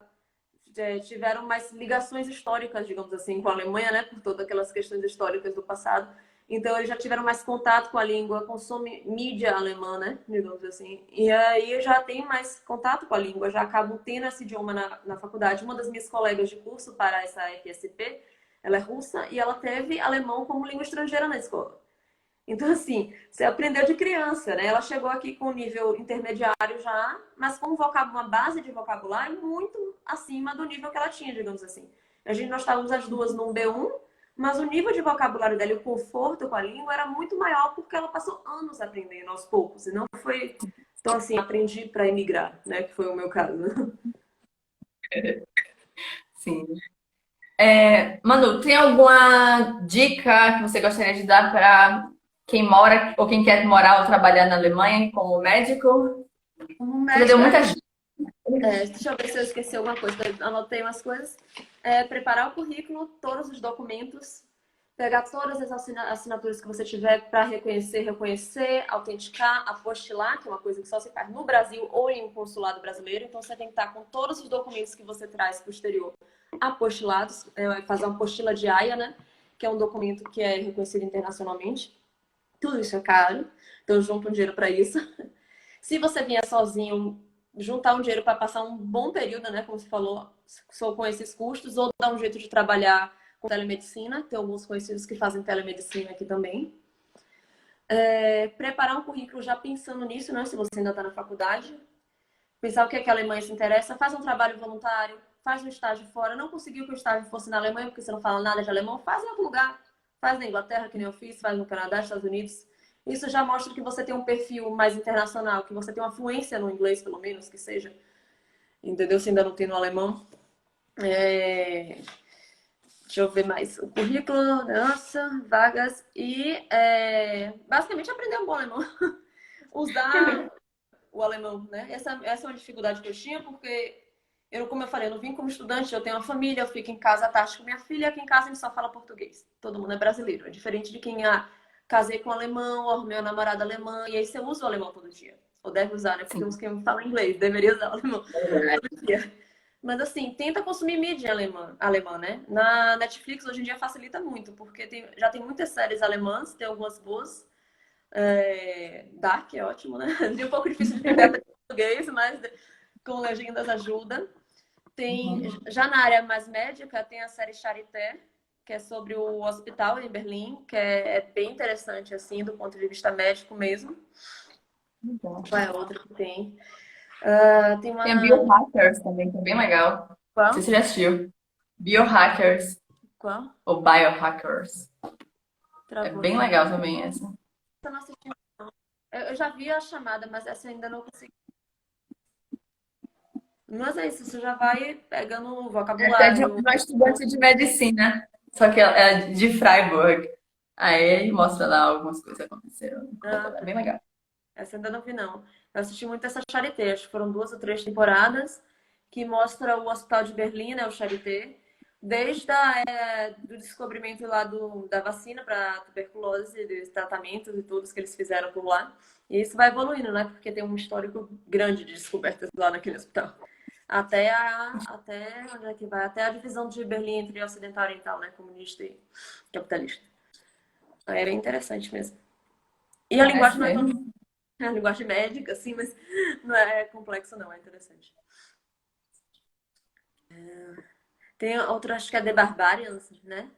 tiveram mais ligações históricas, digamos assim, com a Alemanha, né? Por todas aquelas questões históricas do passado. Então, eles já tiveram mais contato com a língua, consomem mídia alemã, né? Digamos assim. E aí, já tem mais contato com a língua, já acabam tendo esse idioma na faculdade. Uma das minhas colegas de curso para essa FSP, ela é russa e ela teve alemão como língua estrangeira na escola. Então, assim, você aprendeu de criança, né? Ela chegou aqui com um nível intermediário já, mas com uma base de vocabulário muito acima do nível que ela tinha, digamos assim. Nós estávamos as duas num B1, mas o nível de vocabulário dela e o conforto com a língua era muito maior porque ela passou anos aprendendo aos poucos. E não foi, então, assim, aprendi para emigrar, né? Que foi o meu caso. Sim. Manu, tem alguma dica que você gostaria de dar para quem mora ou quem quer morar ou trabalhar na Alemanha como médico? Um Você já deu médico, muita dica. deixa eu ver se eu esqueci alguma coisa. Eu anotei umas coisas. Preparar o currículo, todos os documentos, pegar todas as assinaturas que você tiver para reconhecer, autenticar, apostilar, que é uma coisa que só se faz no Brasil ou em um consulado brasileiro. Então você tem que estar com todos os documentos que você traz para o exterior apostilados, fazer uma apostila de AIA, né? Que é um documento que é reconhecido internacionalmente. Tudo isso é caro, então junta um dinheiro para isso. Se você vier sozinho, juntar um dinheiro para passar um bom período, né? Como você falou, só com esses custos, ou dar um jeito de trabalhar com telemedicina. Tem alguns conhecidos que fazem telemedicina aqui também. Preparar um currículo já pensando nisso, né? Se você ainda está na faculdade. Pensar o que é que a Alemanha se interessa. Faz um trabalho voluntário, faz um estágio fora. Não conseguiu que o estágio fosse na Alemanha, porque você não fala nada de alemão. Faz em outro lugar. Faz na Inglaterra, que nem eu fiz. Faz no Canadá, Estados Unidos. Isso já mostra que você tem um perfil mais internacional, que você tem uma fluência no inglês, pelo menos, que seja. Entendeu? Se ainda não tem no alemão. Deixa eu ver mais. O currículo, nossa, vagas e basicamente aprender um bom alemão. Usar o alemão, né? Essa é uma dificuldade que eu tinha, porque como eu falei, eu não vim como estudante, eu tenho uma família, eu fico em casa à tarde com minha filha, aqui em casa a gente só fala português. Todo mundo é brasileiro. É diferente de quem casei com um alemão, arrumei uma namorada alemã, e aí você usa o alemão todo dia. Ou deve usar, né? Porque uns que falam inglês, deveria usar o alemão todo dia. Mas assim, tenta consumir mídia alemã, né? Na Netflix hoje em dia facilita muito, porque já tem muitas séries alemãs, tem algumas boas. Dark é ótimo, né? É um pouco difícil de entender em português, mas com legendas ajuda. Já na área mais médica, tem a série Charité, que é sobre o hospital em Berlim, que é bem interessante, assim, do ponto de vista médico mesmo. Qual é a outra que tem? Tem Tem a Biohackers também, que é bem legal. Não Qual? sei se você já assistiu. Biohackers Qual? ou Biohackers. É Travou bem aqui. legal também essa. Eu não assisti, não. Eu já vi a chamada, mas essa eu ainda não consegui. Mas é isso, você já vai pegando o Essa é de vocabulário. uma estudante de medicina, só que ela é de Freiburg. Aí ele mostra lá algumas coisas que aconteceram. Ah, É tá. bem legal. Essa eu ainda não vi, não. Eu assisti muito essa Charité, acho que foram 2 ou 3 temporadas, que mostra o Hospital de Berlim, né, o Charité, desde do descobrimento lá da vacina para tuberculose, dos tratamentos e todos que eles fizeram por lá. E isso vai evoluindo, né, porque tem um histórico grande de descobertas lá naquele hospital. Até onde é que vai? Até a divisão de Berlim entre ocidental e oriental, né, comunista e capitalista. É bem interessante mesmo. E a Parece linguagem não é tão mesmo. a linguagem médica, assim, mas não é complexo, não, é interessante. Tem outra, acho que é The Barbarians, né?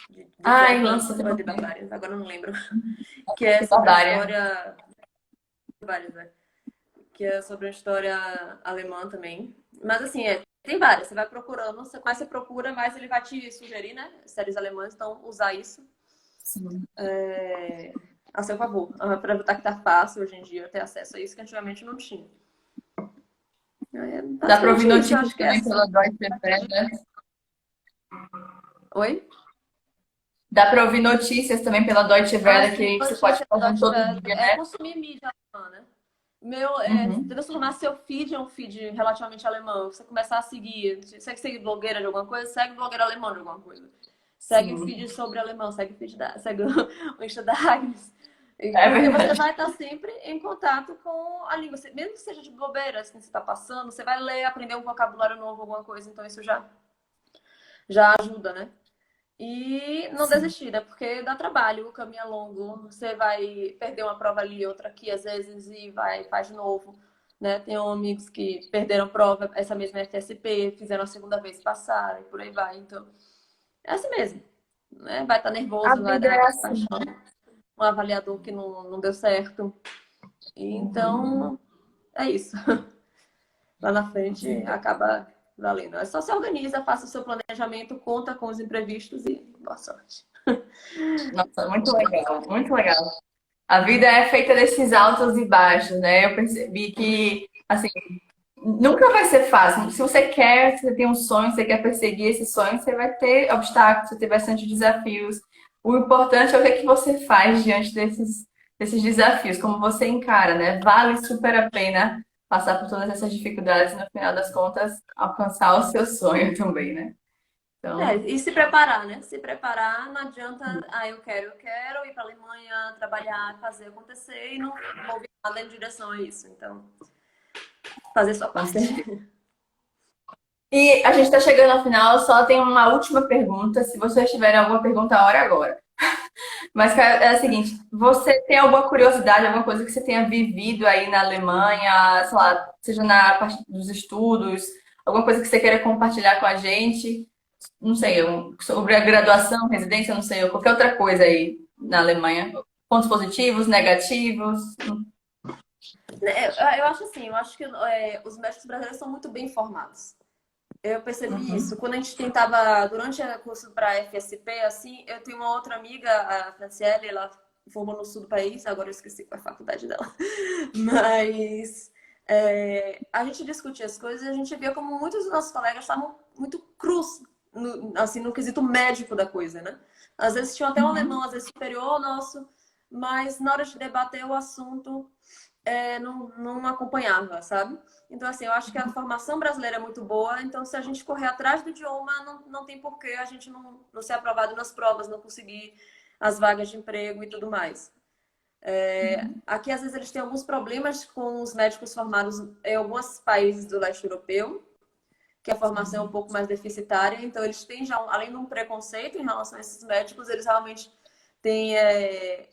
De Ai, Japan, lança ou é também. The Barbarians, agora eu não lembro. Que é Que sobre a Barbária. história. Várias, né? Que é sobre a história alemã também. Mas assim, tem várias. Você vai procurando, mais você procura, mais ele vai te sugerir, né? Séries alemãs, então usar isso Sim. a seu favor. Aproveitar que tá fácil hoje em dia ter acesso a isso, que antigamente não tinha. É Dá pra ouvir basicamente isso, eu notícias acho que é também essa. pela Deutsche Welle. Oi? Dá pra ouvir notícias também pela Deutsche Welle, Sim, que você pode notícia ficar da ouvindo Deutsche todo Welle. dia, É né? consumir mídia alemã, né? Uhum. Transformar seu feed em um feed relativamente alemão. Você começar a seguir. Você que segue blogueira de alguma coisa, segue blogueira alemã de alguma coisa. Segue Sim. feed sobre alemão, segue segue o Insta da Agnes. É Porque você verdade. vai estar sempre em contato com a língua. Mesmo que seja de bobeira, assim, que você está passando, você vai ler, aprender um vocabulário novo, alguma coisa. Então isso já ajuda, né? E não Sim. desistir, né? Porque dá trabalho, o caminho é longo. Você vai perder uma prova ali, outra aqui, às vezes, e faz de novo. Né? Tenho amigos que perderam prova, essa mesma FSP, fizeram a segunda vez, passaram, e por aí vai. Então, é assim mesmo. Né? Vai estar A nervoso, vai vida dar é aquela assim. paixão, um avaliador que não deu certo. E, Uhum. então, é isso. Lá na frente acaba valendo. É só se organiza, faça o seu planejamento, conta com os imprevistos e boa sorte. Nossa, muito legal, muito legal. A vida é feita desses altos e baixos, né? Eu percebi que, assim, nunca vai ser fácil. Se você quer, se você tem um sonho, se você quer perseguir esse sonho, você vai ter obstáculos, você vai ter bastante desafios. O importante é o que é que você faz diante desses desafios, como você encara, né? Vale super a pena passar por todas essas dificuldades e, no final das contas, alcançar o seu sonho também, né? Então, E se preparar, né? Se preparar, não adianta, eu quero ir para a Alemanha, trabalhar, fazer acontecer e não mover nada em direção a isso. Então, fazer sua com parte. certeza. E a gente está chegando ao final, só tem uma última pergunta. Se vocês tiverem alguma pergunta, a hora é agora. Mas cara, é a seguinte, você tem alguma curiosidade, alguma coisa que você tenha vivido aí na Alemanha, sei lá, seja na parte dos estudos, alguma coisa que você queira compartilhar com a gente? Não sei, sobre a graduação, residência, não sei, ou qualquer outra coisa aí na Alemanha. Pontos positivos, negativos. Né, eu acho assim, eu acho que os médicos brasileiros são muito bem formados. Eu percebi Uhum. isso. Quando a gente tentava, durante o curso para FSP, assim, eu tenho uma outra amiga, a Franciele, ela formou no sul do país, agora eu esqueci qual é a faculdade dela. Mas a gente discutia as coisas e a gente via como muitos dos nossos colegas estavam muito crus, assim, no quesito médico da coisa, né? Às vezes tinham até um Uhum. alemão, às vezes superior ao nosso, mas na hora de debater o assunto, não acompanhava, sabe? Então, assim, eu acho que a formação brasileira é muito boa, então se a gente correr atrás do idioma, não tem porquê a gente não ser aprovado nas provas, não conseguir as vagas de emprego e tudo mais. Aqui, às vezes, eles têm alguns problemas com os médicos formados em alguns países do leste europeu, que a formação é um pouco mais deficitária, então eles têm já, além de um preconceito em relação a esses médicos, eles realmente têm,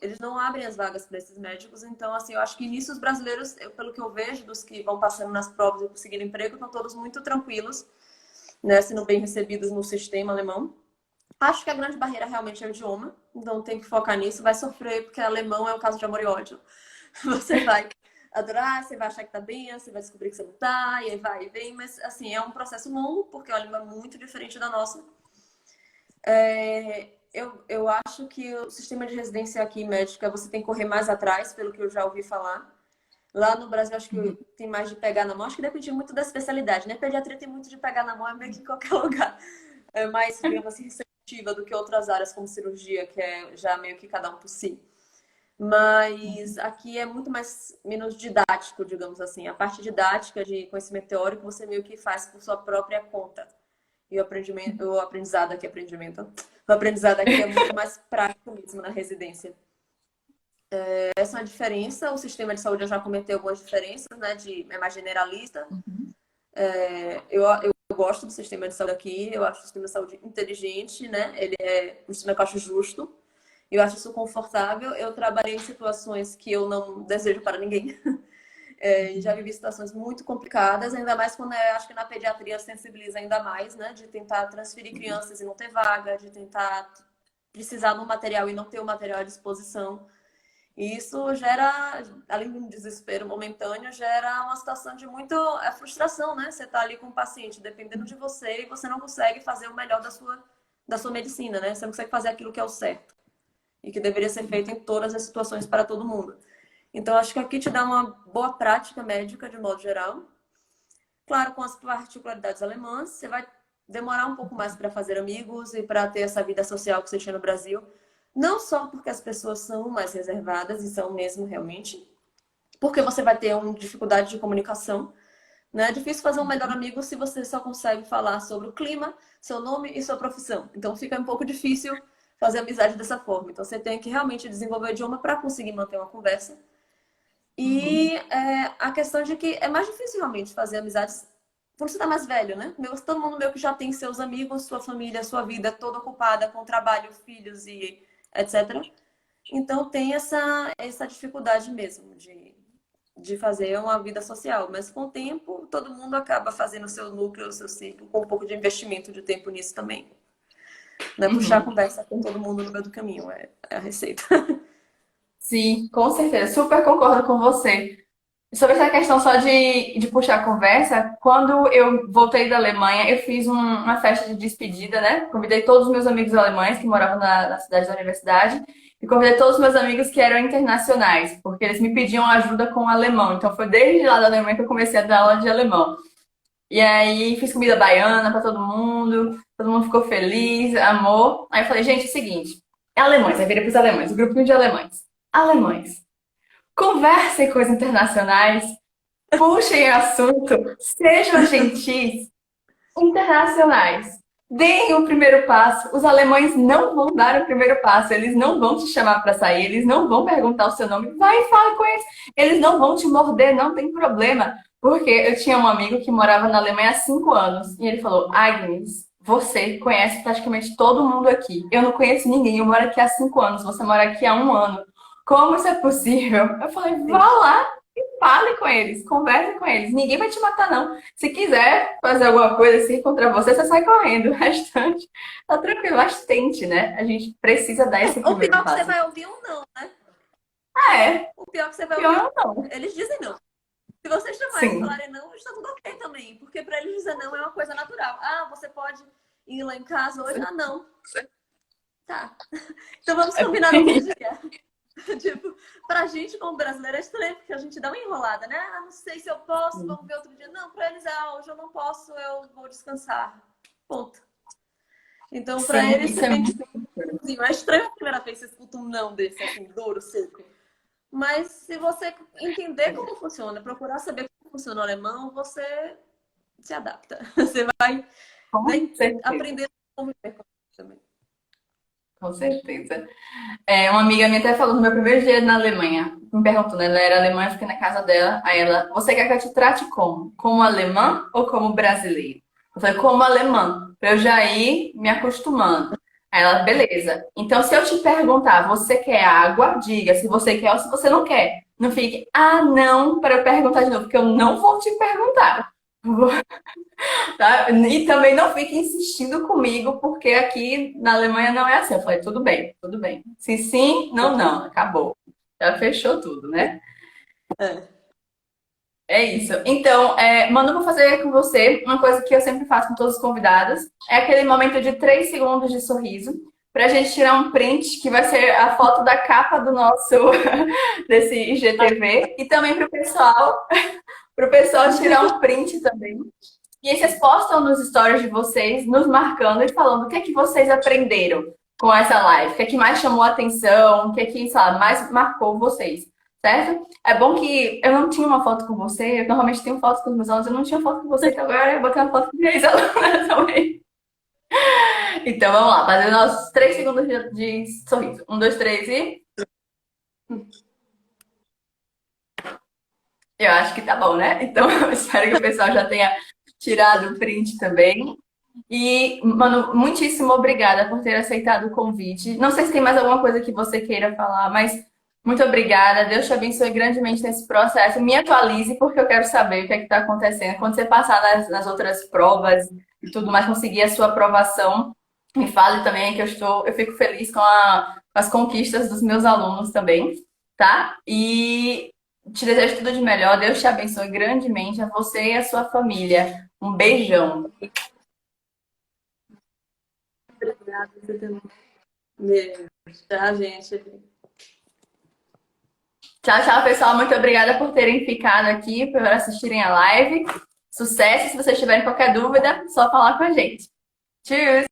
eles não abrem as vagas para esses médicos, então, assim, eu acho que nisso os brasileiros, pelo que eu vejo, dos que vão passando nas provas e conseguindo emprego, estão todos muito tranquilos, né, sendo bem recebidos no sistema alemão. Acho que a grande barreira realmente é o idioma, então tem que focar nisso. Vai sofrer, porque alemão é um caso de amor e ódio. Você vai adorar, você vai achar que tá bem, você vai descobrir que você não tá, e aí vai e vem, mas assim, é um processo longo, porque é uma língua muito diferente da nossa. Eu acho que o sistema de residência aqui médica você tem que correr mais atrás, pelo que eu já ouvi falar. Lá no Brasil, acho que tem mais de pegar na mão. Acho que depende muito da especialidade, né? Pediatria tem muito de pegar na mão, é meio que em qualquer lugar. É mais, digamos assim, receptiva do que outras áreas, como cirurgia, que é já meio que cada um por si. Mas aqui é muito mais menos didático, digamos assim. A parte didática de conhecimento teórico você meio que faz por sua própria conta. E o aprendizado aqui, o aprendizado aqui é muito mais prático mesmo na residência. Essa é uma diferença. O sistema de saúde já cometeu algumas diferenças, né? É mais generalista. Eu gosto do sistema de saúde aqui. Eu acho o sistema de saúde inteligente, né? Ele é um sistema que eu acho justo. Eu acho isso confortável. Eu trabalhei em situações que eu não desejo para ninguém. Já vivi situações muito complicadas, ainda mais quando acho que na pediatria sensibiliza ainda mais, né? De tentar transferir crianças e não ter vaga, de tentar precisar de um material e não ter o material à disposição. E isso gera, além de um desespero momentâneo, gera uma situação de muita frustração, né? Você está ali com o paciente dependendo de você e você não consegue fazer o melhor da sua medicina, né? Você não consegue fazer aquilo que é o certo e que deveria ser feito em todas as situações para todo mundo. Então, acho que aqui te dá uma boa prática médica, de modo geral. Claro, com as particularidades alemãs, você vai demorar um pouco mais para fazer amigos e para ter essa vida social que você tinha no Brasil. Não só porque as pessoas são mais reservadas, e são mesmo realmente, porque você vai ter uma dificuldade de comunicação. Né? É difícil fazer um melhor amigo se você só consegue falar sobre o clima, seu nome e sua profissão. Então fica um pouco difícil fazer amizade dessa forma. Então você tem que realmente desenvolver o idioma para conseguir manter uma conversa. E a questão de que é mais difícil realmente fazer amizades quando você está mais velho, né? Todo mundo meio que já tem seus amigos, sua família, sua vida toda ocupada com trabalho, filhos e etc. Então tem essa dificuldade mesmo de fazer uma vida social. Mas com o tempo, todo mundo acaba fazendo o seu núcleo, o seu ciclo, com um pouco de investimento de tempo nisso também. Não é puxar a Uhum. conversa com todo mundo no meio do caminho, é a receita. Sim, com certeza. Super concordo com você. Sobre essa questão só de puxar a conversa, quando eu voltei da Alemanha, eu fiz uma festa de despedida, né? Convidei todos os meus amigos alemães que moravam na cidade da universidade e convidei todos os meus amigos que eram internacionais, porque eles me pediam ajuda com o alemão. Então foi desde lá da Alemanha que eu comecei a dar aula de alemão. E aí fiz comida baiana pra todo mundo ficou feliz, amor. Aí eu falei, gente, é o seguinte, é alemães, aí virei pros alemães, o grupinho de alemães. Alemães. conversem com os internacionais, puxem assunto, sejam gentis, internacionais. Deem o primeiro passo. Os alemães não vão dar o primeiro passo. Eles não vão te chamar para sair. Eles não vão perguntar o seu nome. Vai e fala com eles. Eles não vão te morder. Não tem problema. Porque eu tinha um amigo que morava na Alemanha há 5 anos. E ele falou: Agnes, você conhece praticamente todo mundo aqui. Eu não conheço ninguém. Eu moro aqui há 5 anos. Você mora aqui há um ano. Como isso é possível? Eu falei: vá lá. Fale com eles, converse com eles. Ninguém vai te matar, não. Se quiser fazer alguma coisa assim contra você, você sai correndo. O restante tá tranquilo, mas tente, né? A gente precisa dar esse O primeiro pior é que você passo. vai ouvir um não, né? Ah, é? O pior é que você vai ouvir Pior ou não? eles dizem não. Se vocês chamarem e Sim. falarem não, está tudo ok também. Porque para eles dizer não é uma coisa natural. Ah, você pode ir lá em casa hoje? Ah, não. Tá. Então vamos combinar outro dia. Tipo, pra gente como brasileiro é estranho, porque a gente dá uma enrolada, né? Ah, não sei se eu posso, vamos ver outro dia. Não, pra eles, hoje eu não posso, eu vou descansar. Ponto. Então, pra Sim, eles, isso é também, muito. tipo, é estranho a primeira vez que você escuta um não desse, assim, duro, seco. Mas se você entender como funciona, procurar saber como funciona o alemão, você se adapta. Você vai, Com né, certeza, aprender a conviver com isso também. com certeza. Uma amiga minha até falou no meu primeiro dia na Alemanha. Me perguntou, né? Ela era alemã, eu fiquei na casa dela. Aí ela, você quer que eu te trate como? Como alemã ou como brasileiro? Eu falei, como alemã, pra eu já ir me acostumando. Aí ela, beleza. Então, se eu te perguntar, você quer água? Diga se você quer ou se você não quer. Não fique, não, para eu perguntar de novo, porque eu não vou te perguntar. Tá? E também não fique insistindo comigo, porque aqui na Alemanha não é assim. Eu falei, tudo bem, tudo bem. Se sim, não, não, acabou. Já fechou tudo, né? É. É isso. Então, Manu, vou fazer com você uma coisa que eu sempre faço com todos os convidados. É aquele momento de 3 segundos de sorriso, para a gente tirar um print, que vai ser a foto da capa do nosso, desse IGTV. E também para o pessoal tirar um print também. E aí vocês postam nos stories de vocês, nos marcando e falando o que é que vocês aprenderam com essa live, o que é que mais chamou a atenção, o que é que, sei lá, mais marcou vocês, certo? É bom que eu não tinha uma foto com você, eu normalmente tenho foto com os meus alunos, eu não tinha foto com você, então agora eu botei uma foto com minhas alunas também. Então vamos lá, fazer nossos 3 segundos de sorriso. 1, 2, 3 e. Eu acho que tá bom, né? Então eu espero que o pessoal já tenha tirado o print também. E, mano, muitíssimo obrigada por ter aceitado o convite. Não sei se tem mais alguma coisa que você queira falar, mas muito obrigada. Deus te abençoe grandemente nesse processo. Me atualize, porque eu quero saber o que é que está acontecendo. Quando você passar nas outras provas e tudo mais, conseguir a sua aprovação, me fale também que eu fico feliz com as conquistas dos meus alunos também, tá? E te desejo tudo de melhor. Deus te abençoe grandemente, a você e a sua família. Um beijão. Obrigada, você também. Beijo. Tchau, gente. Tchau, tchau, pessoal. Muito obrigada por terem ficado aqui, por assistirem a live. Sucesso! Se vocês tiverem qualquer dúvida, só falar com a gente. Tchau!